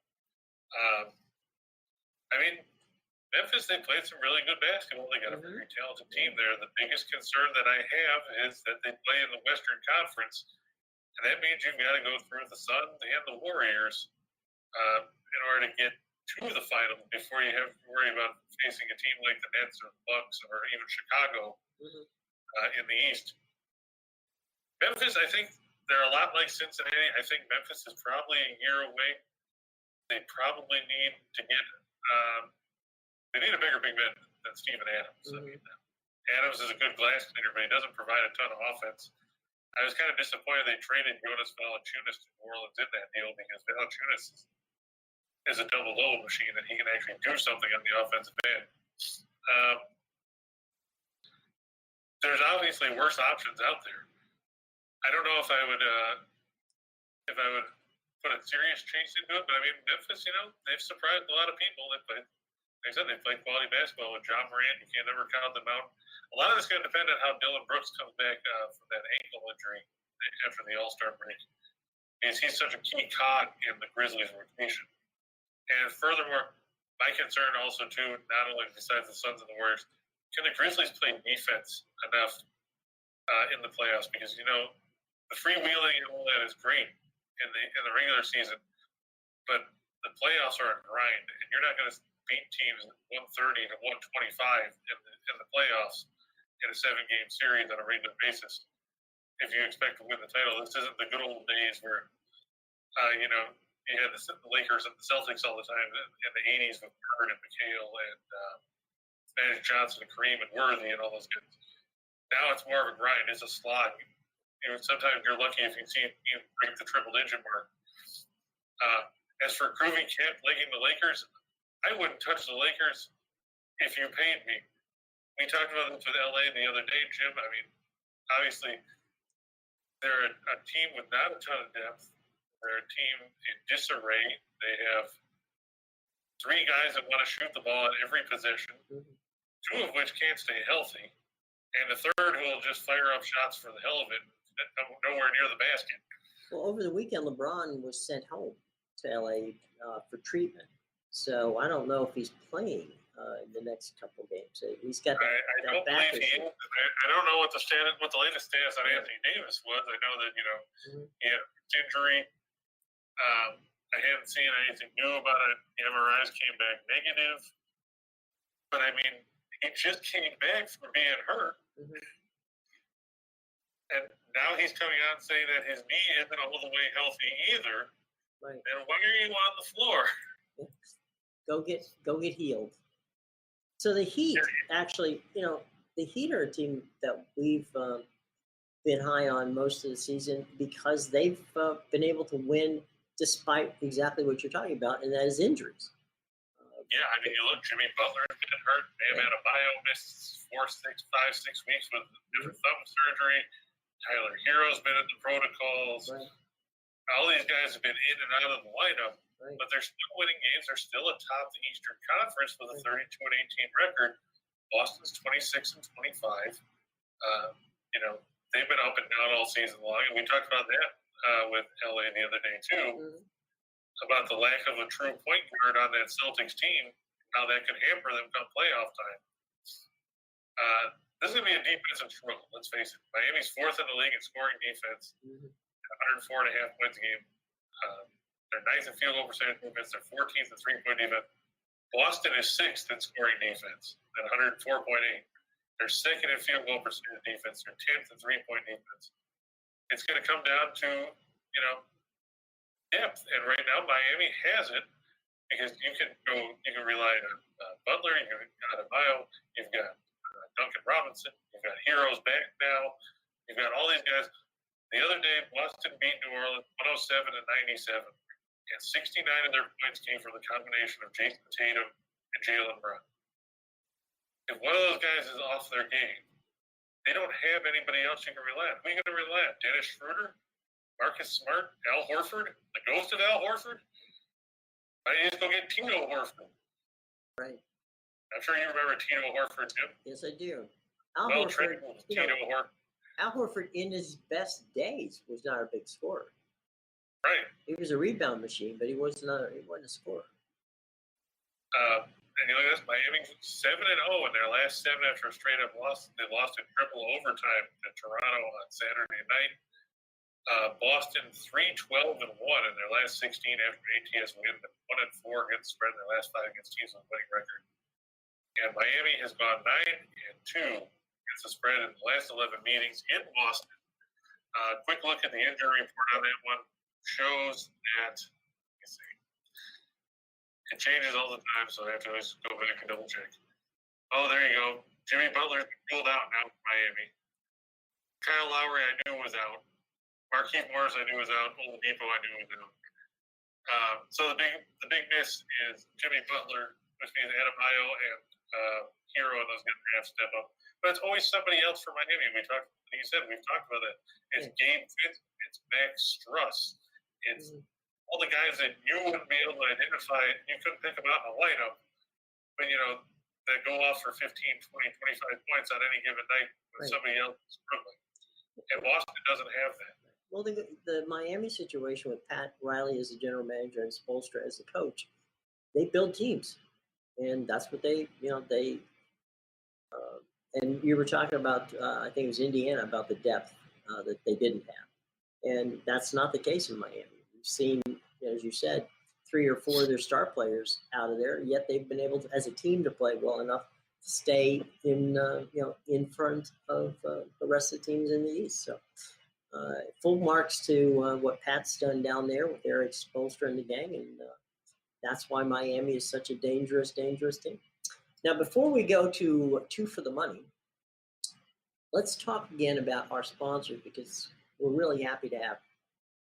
Memphis, they played some really good basketball. They got a very talented team there. The biggest concern that I have is that they play in the Western Conference, and that means you've got to go through the Suns and the Warriors in order to get to the final before you have to worry about facing a team like the Nets or the Bucks or even Chicago in the East. Memphis, I think they're a lot like Cincinnati. I think Memphis is probably a year away. They probably need to get they need a bigger big man than Steven Adams. Adams is a good glass cleaner, but he doesn't provide a ton of offense. I was kind of disappointed they traded Jonas Valanciunas to New Orleans in that deal because Valanciunas is a double-double machine and he can actually do something on the offensive end. There's obviously worse options out there. I don't know if I would put a serious chase into it, but Memphis, they've surprised a lot of people. Like I said, they played quality basketball with John Morant. You can't never count them out. A lot of it's going to depend on how Dylan Brooks comes back from that ankle injury after the All-Star break, because he's such a key cog in the Grizzlies' rotation. And furthermore, my concern also too, not only besides the Suns and the Warriors, can the Grizzlies play defense enough in the playoffs? Because the freewheeling and all that is great in the regular season, but the playoffs are a grind, and you're not going to beat teams 130 to 125 in the playoffs in a 7-game series on a regular basis. If you expect to win the title, this isn't the good old days where you had the Lakers and the Celtics all the time in the 80s with Bird and McHale and Magic Johnson and Kareem and Worthy and all those guys. Now it's more of a grind. It's a slog. Sometimes you're lucky if you break the triple-digit mark. As for Groovy Kemp legging the Lakers, I wouldn't touch the Lakers if you paid me. We talked about this with LA the other day, Jim. I mean, obviously, they're a team with not a ton of depth. They're a team in disarray. They have 3 guys that want to shoot the ball at every position, 2 of which can't stay healthy, and the third who will just fire up shots for the hell of it, nowhere near the basket. Well, over the weekend, LeBron was sent home to LA for treatment. So I don't know if he's playing in the next couple games. He's got that, I don't believe he is. I don't know what the latest status on Anthony Davis was. I know that he had an injury. I hadn't seen anything new about it. The MRIs came back negative. But I mean, he just came back from being hurt. And now he's coming out and saying that his knee isn't all the way healthy either. Right. And why are you on the floor? Go get healed. So the Heat, actually, the Heat are a team that we've been high on most of the season because they've been able to win despite exactly what you're talking about, and that is injuries. Yeah, I mean, you look, Jimmy Butler has been hurt. Bam Adebayo missed 5-6 weeks with different thumb surgery. Tyler Hero's been in the protocols. Right. All these guys have been in and out of the lineup, Right. but they're still winning games. They're still atop the Eastern Conference with a 32-18 record. Boston's 26-25. They've been up and down all season long, and we talked about that with LA the other day too, about the lack of a true point guard on that Celtics team, how that could hamper them come playoff time. This is going to be a defensive struggle, let's face it. Miami's 4th in the league in scoring defense, 104.5 points a game. They're 9th in field goal percentage defense. They're 14th in three-point defense. Boston is 6th in scoring defense at 104.8. They're 2nd in field goal percentage defense. They're 10th in three-point defense. It's going to come down to, depth. And right now, Miami has it because you can rely on Butler, you've got Adebayo, you've got Duncan Robinson, you've got Heroes back now, you've got all these guys. The other day, Boston beat New Orleans 107-97, and 69 of their points came from the combination of Jason Tatum and Jaylen Brown. If one of those guys is off their game, they don't have anybody else you can rely on. Who are you going to rely on? Dennis Schroeder? Marcus Smart? Al Horford? The ghost of Al Horford? Why don't you just go get Tito Horford? Right. I'm sure you remember Tito Horford, Jim. Yes, I do. Al Horford in his best days was not a big scorer. Right. He was a rebound machine, but he wasn't a scorer. And you look at this, Miami 7-0 in their last 7 after a straight up loss. They lost in triple overtime to Toronto on Saturday night. Boston 3-12-1 in their last 16 after ATS win, 1-4 against spread in their last 5 against teams with a winning record. And Miami has gone 9-2 against the spread in the last 11 meetings in Boston. Quick look at the injury report on that one shows that, let me see, it changes all the time, so I have to always go back and double check. Oh, there you go. Jimmy Butler pulled out now for Miami. Kyle Lowry I knew was out. Markieff Morris I knew was out. Oladipo I knew was out. So the big miss is Jimmy Butler, which means Adebayo and Hero and those guys have to step up. But it's always somebody else for Miami. We've talked about that. It's Gabe Fitz, it's Max Struss, it's all the guys that you wouldn't be able to identify, you couldn't think about in a lineup, but that go off for 15, 20, 25 points on any given night when somebody else is struggling. And Boston doesn't have that. Well, the Miami situation with Pat Riley as the general manager and Spoelstra as the coach, they build teams, and that's what they. And you were talking about, I think it was Indiana, about the depth that they didn't have, and that's not the case in Miami. We've seen, as you said, 3 or 4 of their star players out of there, yet they've been able to, as a team, to play well enough to stay in front of the rest of the teams in the East. So. Full marks to what Pat's done down there with Eric Spoelstra and the gang, and that's why Miami is such a dangerous, dangerous team. Now, before we go to two for the money, let's talk again about our sponsors, because we're really happy to have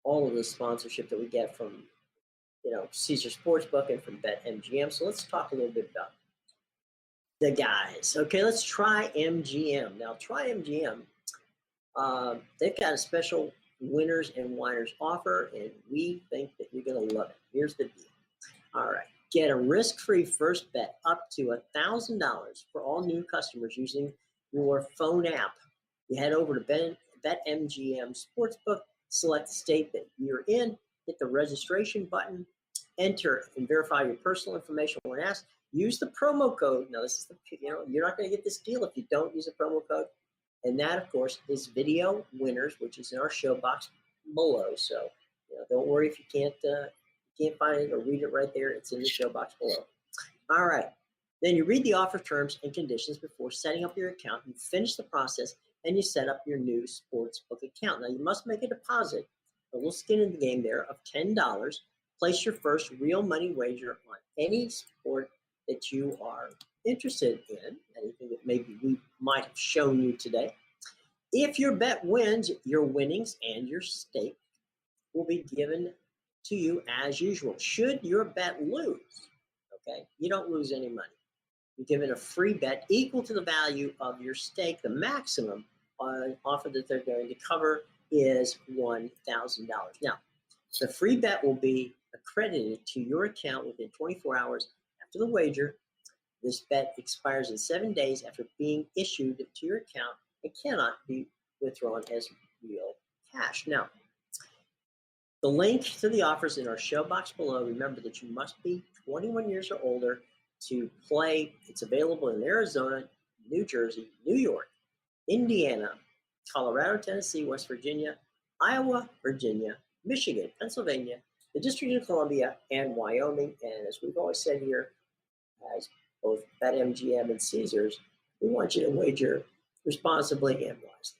all of the sponsorship that we get from, Caesar Sportsbook and from BetMGM. So let's talk a little bit about the guys. Okay, let's try MGM. Now, try MGM. They've got a special winners and whiners offer, and we think that you're going to love it. Here's the deal. All right. Get a risk-free first bet up to $1,000 for all new customers using your phone app. You head over to BetMGM Sportsbook, select the state that you're in, hit the registration button, enter and verify your personal information when asked. Use the promo code. Now, this is you're not going to get this deal if you don't use a promo code. And that, of course, is Video Winners, which is in our show box below. So, don't worry if you can't find it or read it right there. It's in the show box below. All right. Then you read the offer terms and conditions before setting up your account. You finish the process, and you set up your new sportsbook account. Now, you must make a deposit, a little skin in the game there, of $10. Place your first real money wager on any sport that you are interested in, anything that maybe we might have shown you today. If your bet wins, your winnings and your stake will be given to you as usual. Should your bet lose, okay, you don't lose any money. You're given a free bet equal to the value of your stake. The maximum offer that they're going to cover is $1,000. Now, the free bet will be accredited to your account within 24 hours after the wager. This bet expires in 7 days after being issued to your account and cannot be withdrawn as real cash. Now, the link to the offers in our show box below. Remember that you must be 21 years or older to play. It's available in Arizona, New Jersey, New York, Indiana, Colorado, Tennessee, West Virginia, Iowa, Virginia, Michigan, Pennsylvania, the District of Columbia, and Wyoming. And as we've always said here, as both BetMGM and Caesars, we want you to wager responsibly and wisely.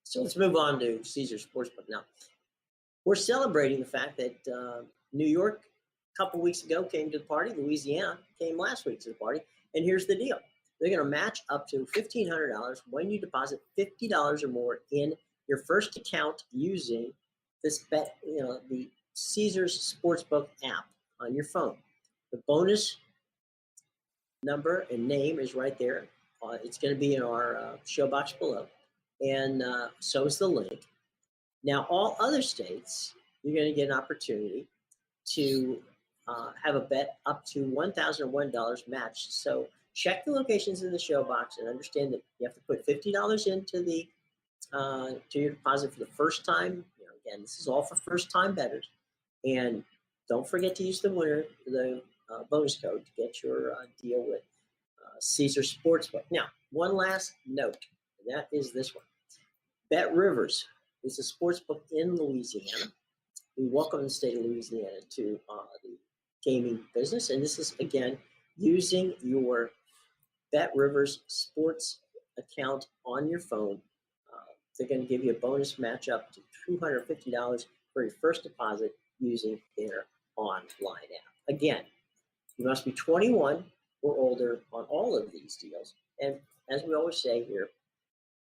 So let's move on to Caesar Sportsbook now. We're celebrating the fact that New York a couple weeks ago came to the party. Louisiana came last week to the party. And here's the deal. They're going to match up to $1,500 when you deposit $50 or more in your first account using this the Caesars Sportsbook app on your phone. The bonus number and name is right there. It's going to be in our show box below. And so is the link. Now, all other states, you're going to get an opportunity to have a bet up to $1,001 matched. So check the locations in the show box and understand that you have to put $50 into the to your deposit for the first time. Again, this is all for first-time bettors. And don't forget to use the bonus code to get your deal with Caesar Sportsbook. Now, one last note, and that is this one. Bet Rivers is a sportsbook in Louisiana. We welcome the state of Louisiana to the gaming business. And this is, again, using your Bet Rivers sports account on your phone. They're going to give you a bonus match up to $250 for your first deposit using their online app. Again, you must be 21 or older on all of these deals. And as we always say here,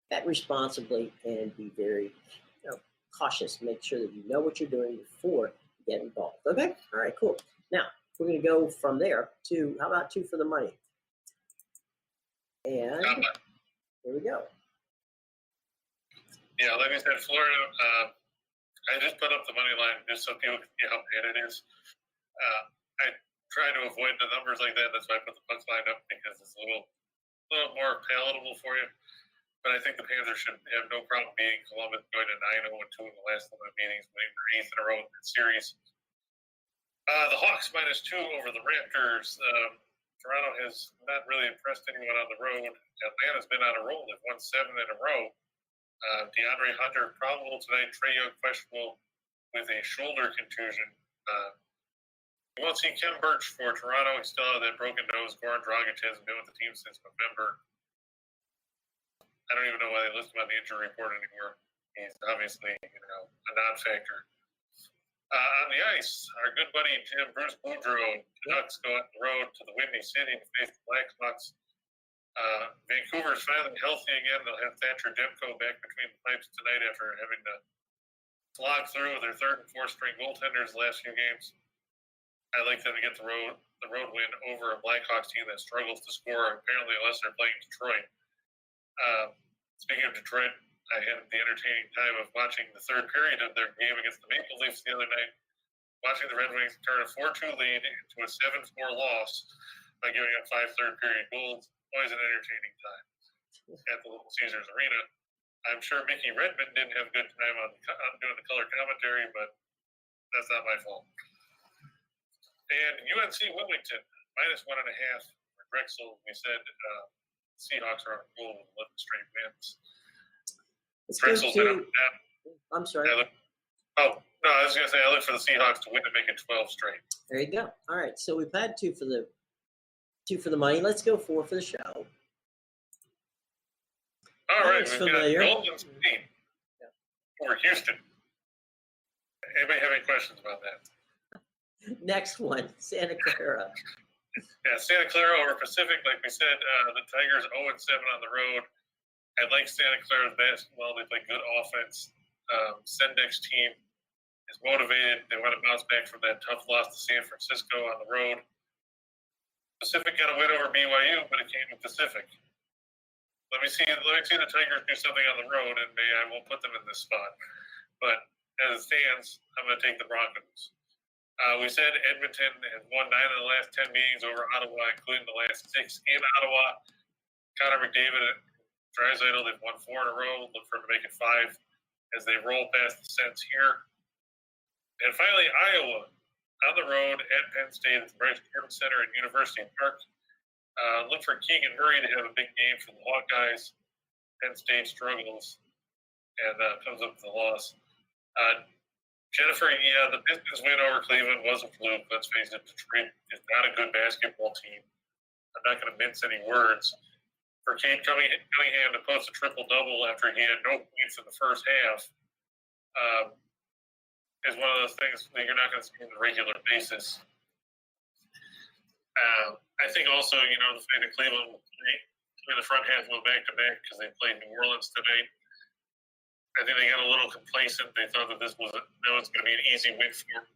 bet responsibly and be very cautious. Make sure that you know what you're doing before you get involved. Okay? All right, cool. Now, we're going to go from there to, how about two for the money? And here we go. Yeah, like I said, Florida, I just put up the money line just so people can see how bad it is. I try to avoid the numbers like that. That's why I put the puck line up, because it's a little more palatable for you. But I think the Panthers should have no problem beating Columbus, going to 9-0-2 in the last 11 meetings, winning their 8th in a row in that series. The Hawks -2 over the Raptors. Toronto has not really impressed anyone on the road. Atlanta's been on a roll. They've won 7 in a row. DeAndre Hunter probable tonight. Trae Young questionable with a shoulder contusion. We won't see Kem Birch for Toronto. He still has that broken nose. Goran Dragic hasn't been with the team since November. I don't even know why they list him on the injury report anymore. He's obviously, a non-factor. On the ice, our good buddy Bruce Boudreau, Canucks go on the road to the Windy City to face the Blackhawks. Vancouver's finally healthy again. They'll have Thatcher Demko back between the pipes tonight after having to slog through their third and fourth string goaltenders the last few games. I like them to get the road win over a Blackhawks team that struggles to score, apparently, unless they're playing Detroit. Speaking of Detroit, I had the entertaining time of watching the third period of their game against the Maple Leafs the other night, watching the Red Wings turn a 4-2 lead into a 7-4 loss by giving up 5 third-period goals. Always an entertaining time at the Little Caesars Arena. I'm sure Mickey Redmond didn't have a good time on doing the color commentary, but that's not my fault. And UNC Wilmington, -1.5 for Drexel. We said Seahawks are on a roll with 11 straight wins. Drexel's down. I'm sorry. No, I was going to say I look for the Seahawks to win and make it 12 straight. There you go. All right, so we've had two for the money. Let's go 4 for the show. All right, we've got Golden State over Houston. Anybody have any questions about that? Next one, Santa Clara. Yeah, Santa Clara over Pacific. Like we said, the Tigers 0-7 on the road. I like Santa Clara's basketball. They play good offense. Sendek's team is motivated. They want to bounce back from that tough loss to San Francisco on the road. Pacific got a win over BYU, but it came to Pacific. Let me see the Tigers do something on the road, and maybe I won't put them in this spot. But as it stands, I'm going to take the Broncos. We said Edmonton has won 9 of the last 10 meetings over Ottawa, including the last 6 in Ottawa. Connor McDavid and Draisaitl, they've won 4 in a row. Look for them to make it 5 as they roll past the Sens here. And finally, Iowa on the road at Penn State at the Bryce Jordan Center at University Park. Look for Keegan Murray to have a big game for the Hawkeyes. Penn State struggles and comes up with a loss. Jennifer, the business win over Cleveland was a fluke. Let's face it, Detroit is not a good basketball team. I'm not going to mince any words. For Cade Cunningham to post a triple-double after he had no points in the first half is one of those things that you're not going to see on a regular basis. I think also, the fact that Cleveland will play the front half go back-to-back because they played New Orleans tonight. I think they got a little complacent. They thought that this was going to be an easy win for them.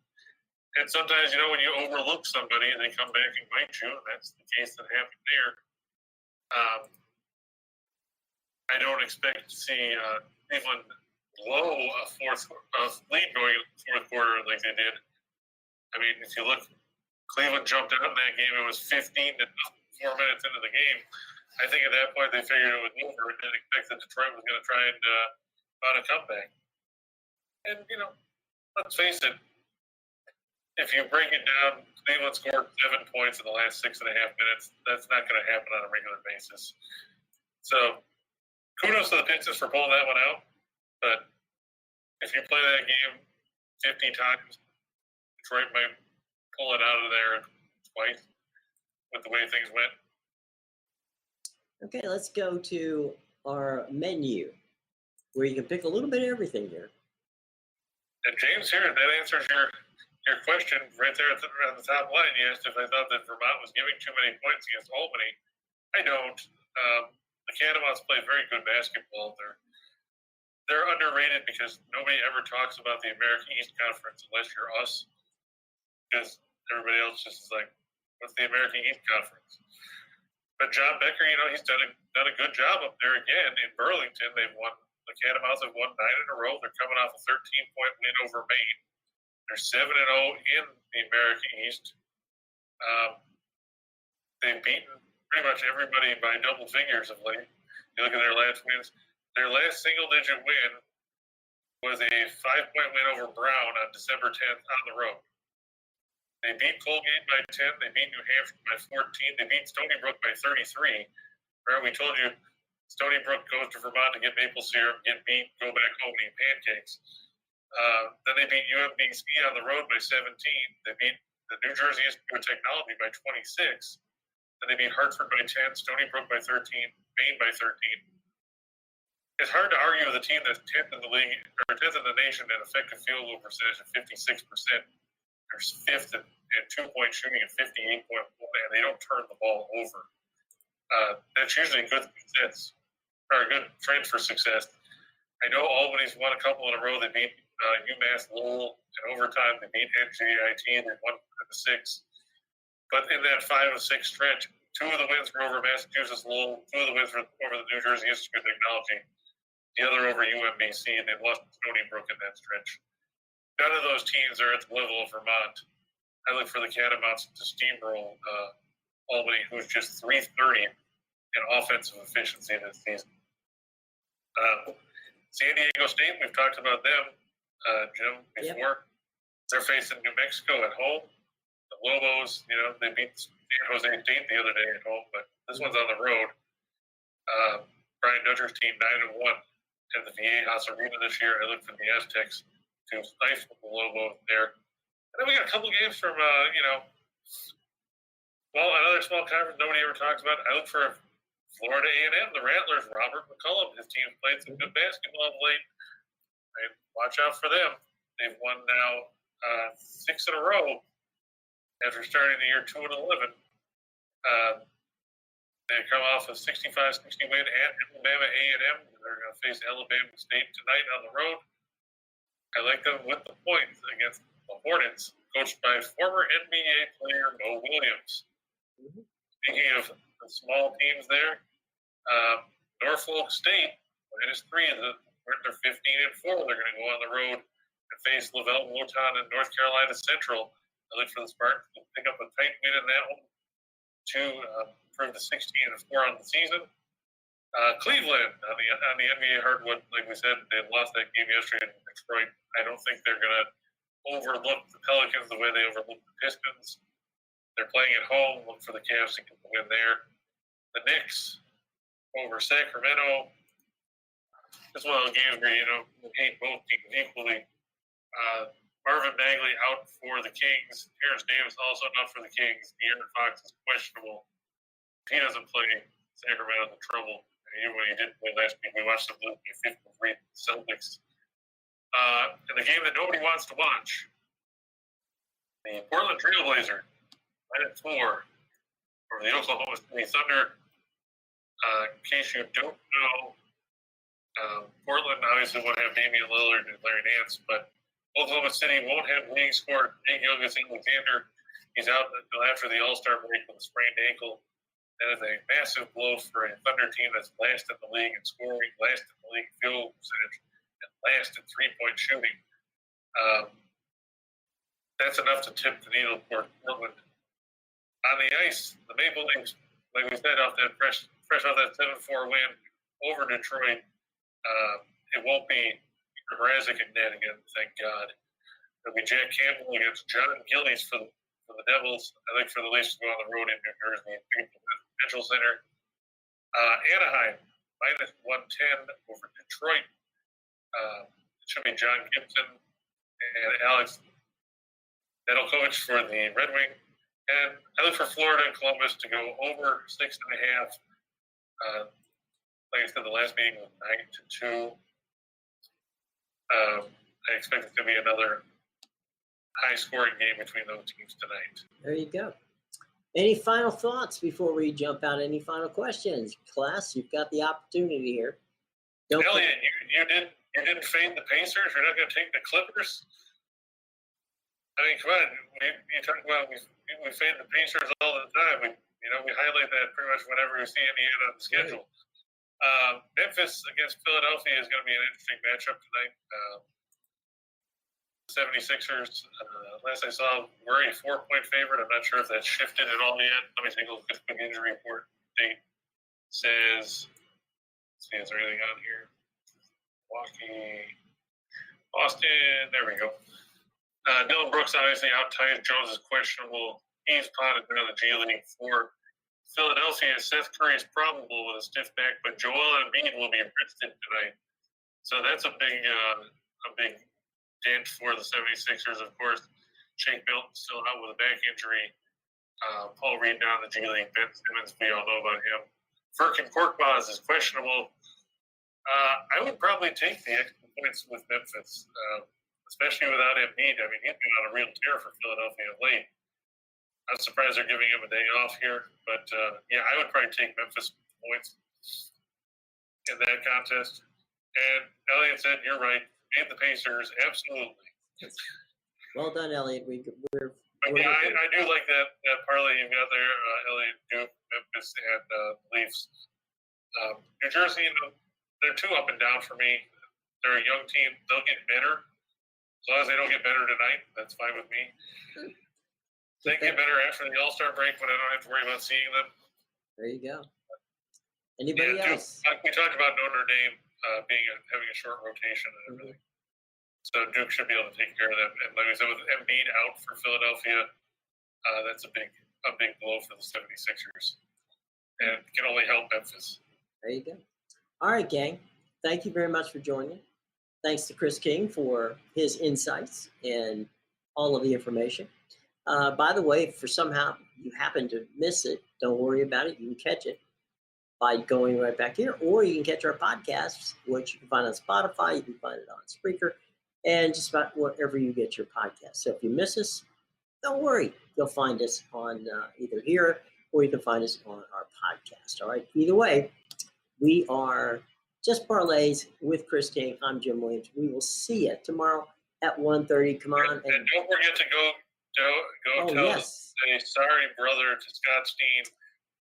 And sometimes, when you overlook somebody, they come back and bite you, and that's the case that happened there. I don't expect to see Cleveland blow a lead going into the fourth quarter like they did. I mean, if you look, Cleveland jumped out in that game. It was 15 to 4 minutes into the game. I think at that point they figured it was over and didn't expect that Detroit was going to try and mount a comeback. And, let's face it, if you break it down, Cleveland scored 7 points in the last 6.5 minutes. That's not going to happen on a regular basis. So, kudos to the Pistons for pulling that one out. But if you play that game 50 times, Detroit might pull it out of there twice with the way things went. Okay, let's go to our menu where you can pick a little bit of everything here. And James, here, that answers your question right there at the top line. You asked if I thought that Vermont was giving too many points against Albany. I don't. The Catamounts play very good basketball. They're underrated because nobody ever talks about the American East Conference unless you're us, because everybody else just is like, what's the American East Conference? But John Becker, he's done a good job up there again in Burlington. The Catamounts have won 9 in a row. They're coming off a 13-point win over Maine. They're 7-0 in the American East. They've beaten pretty much everybody by double figures of late. You look at their last wins. Their last single-digit win was a 5-point win over Brown on December 10th on the road. They beat Colgate by 10. They beat New Hampshire by 14. They beat Stony Brook by 33. Remember, we told you Stony Brook goes to Vermont to get maple syrup, get beat, go back home and eat pancakes. Then they beat UMBC on the road by 17. They beat the New Jersey Institute of Technology by 26. Then they beat Hartford by 10, Stony Brook by 13, Maine by 13. it's hard to argue with a team that's 10th in the league or 10th in the nation in effective field goal percentage of 56%. They're 5th in 2-point shooting at 58.1%, and they don't turn the ball over. That's usually a good success or a good trend for success. I know Albany's won a couple in a row. They beat UMass Lowell in overtime. They beat NJIT. They won in the 6. But in that 5 of 6 stretch, 2 of the wins were over Massachusetts Lowell, 2 of the wins were over the New Jersey Institute of Technology, the other over UMBC, and they lost to Stony Brook in that stretch. None of those teams are at the level of Vermont. I look for the Catamounts to steamroll Albany, who's just 330 in offensive efficiency this season. San Diego State, we've talked about them, Jim, before. Yep. They're facing New Mexico at home. The Lobos, they beat San Jose State the other day at home, but this one's on the road. Brian Dutcher's team 9-1 at the Viejas Arena this year. I look for the Aztecs to stifle the Lobos there. And then we got a couple games from, another small conference nobody ever talks about. I look for Florida A&M, the Rattlers, Robert McCullum. His team played some good basketball of late. And watch out for them. They've won now 6 in a row after starting the year 2-11. They come off a 65-60 win at Alabama A&M. They're going to face Alabama State tonight on the road. I like them with the points against the Hornets, coached by former NBA player Mo Williams. Mm-hmm. Speaking of the small teams there, Norfolk State, -3. They're 15-4. They're going to go on the road and face Lavelle Wotan and North Carolina Central. I look for the Spartans to pick up a tight win in that one to improve to 16-4 on the season. Cleveland on the NBA hardwood, like we said, they lost that game yesterday in Detroit. I don't think they're going to overlook the Pelicans the way they overlooked the Pistons. They're playing at home. Look for the Cavs to get the win there. The Knicks over Sacramento. This is one of the games where, we hate both teams equally. Marvin Bagley out for the Kings. Terrence Davis also out for the Kings. De'Aaron Fox is questionable. If he doesn't play, Sacramento's in trouble. Even when he didn't play last week, we watched them lose by 53 Celtics. And the game that nobody wants to watch, the Portland Trailblazer, 9-4 over the Oklahoma City Thunder. In case you don't know, Portland obviously won't have Damian Lillard and Larry Nance, but Oklahoma City won't have leading scorer Jake Gilgeous-Alexander. He's out until after the All-Star break with a sprained ankle. That is a massive blow for a Thunder team that's last in the league in scoring, last in the league in field goal percentage, and last in three-point shooting. That's enough to tip the needle for Portland. On the ice, the Maple Leafs, like we said, off that fresh off that 7-4 win over Detroit, it won't be Mrazek and net again, thank God. It'll be Jack Campbell against John Gillies for the Devils. I think for the Leafs to go on the road in New Jersey and beat the Mitchell Center. Anaheim, -110 over Detroit. It should be John Gibson and Alex Nedeljkovic for the Red Wing. And I look for Florida and Columbus to go over 6.5. Like I said, the last meeting was 9-2. I expect it to be another high-scoring game between those teams tonight. There you go. Any final thoughts before we jump out? Any final questions? Class, you've got the opportunity here. Elliot, you didn't fade the Pacers? You're not going to take the Clippers? I mean, come on. You talk about we fade the Pacers all the time. We highlight that pretty much whenever we see Indiana on the schedule. Memphis against Philadelphia is going to be an interesting matchup tonight. 76ers, last I saw, were a 4-point favorite. I'm not sure if that's shifted at all yet. Let me take a look at the injury report. Date says, let's see, is there anything on here? Milwaukee, Boston, there we go. Dylan Brooks obviously out. Tyus Jones is questionable. He's potted into the G League for Philadelphia. Seth Curry is probable with a stiff back, but Joel Embiid will be rested tonight. So that's a big dent for the 76ers, of course. Shake Milton still out with a back injury. Paul Reed down the G League. Ben Simmons, we all know about him. Furkan Korkmaz is questionable. I would probably take the extra points with Memphis, especially without Embiid. I mean, he's been on a real tear for Philadelphia of late. I'm surprised they're giving him a day off here, but yeah, I would probably take Memphis points in that contest. And Elliot said, "You're right. Beat the Pacers, absolutely." Well done, Elliot. We're yeah, I do like that parlay you got there, Elliot, Duke, Memphis, and Leafs. New Jersey, they're too up and down for me. They're a young team. They'll get better. As long as they don't get better tonight, that's fine with me. They get better after the All-Star break when I don't have to worry about seeing them. There you go. Anybody else? We talked about Notre Dame having a short rotation and everything. So Duke should be able to take care of them. And like I said, with Embiid out for Philadelphia, that's a big blow for the 76ers. And can only help Memphis. There you go. All right, gang. Thank you very much for joining. Thanks to Chris King for his insights and all of the information. By the way, if for somehow you happen to miss it, don't worry about it. You can catch it by going right back here, or you can catch our podcasts, which you can find on Spotify, you can find it on Spreaker, and just about wherever you get your podcast. So if you miss us, don't worry. You'll find us on either here, or you can find us on our podcast. All right. Either way, we are Just Parlays with Chris King. I'm Jim Williams. We will see you tomorrow at 1:30. Come on. And don't forget to go tell a sorry brother to Scott Steen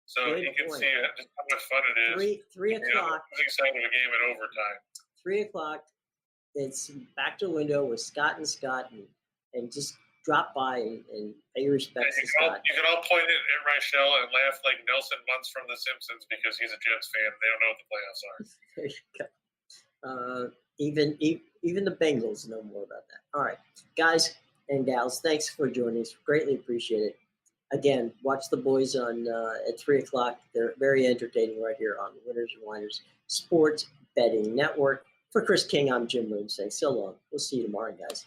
so he can see just how much fun it is. 3 o'clock. Losing side of a game in overtime. 3 o'clock. It's back to the window with Scott, and just drop by and pay your respects to Scott. You can all point it at Rachel and laugh like Nelson Muntz from The Simpsons because he's a Jets fan. They don't know what the playoffs are. There you go. Even the Bengals know more about that. All right, guys and gals, thanks for joining us. Greatly appreciate it. Again, watch the boys on at 3 o'clock. They're very entertaining right here on the Winners and Whiners Sports Betting Network. For Chris King, I'm Jim Williams saying so long. We'll see you tomorrow, guys.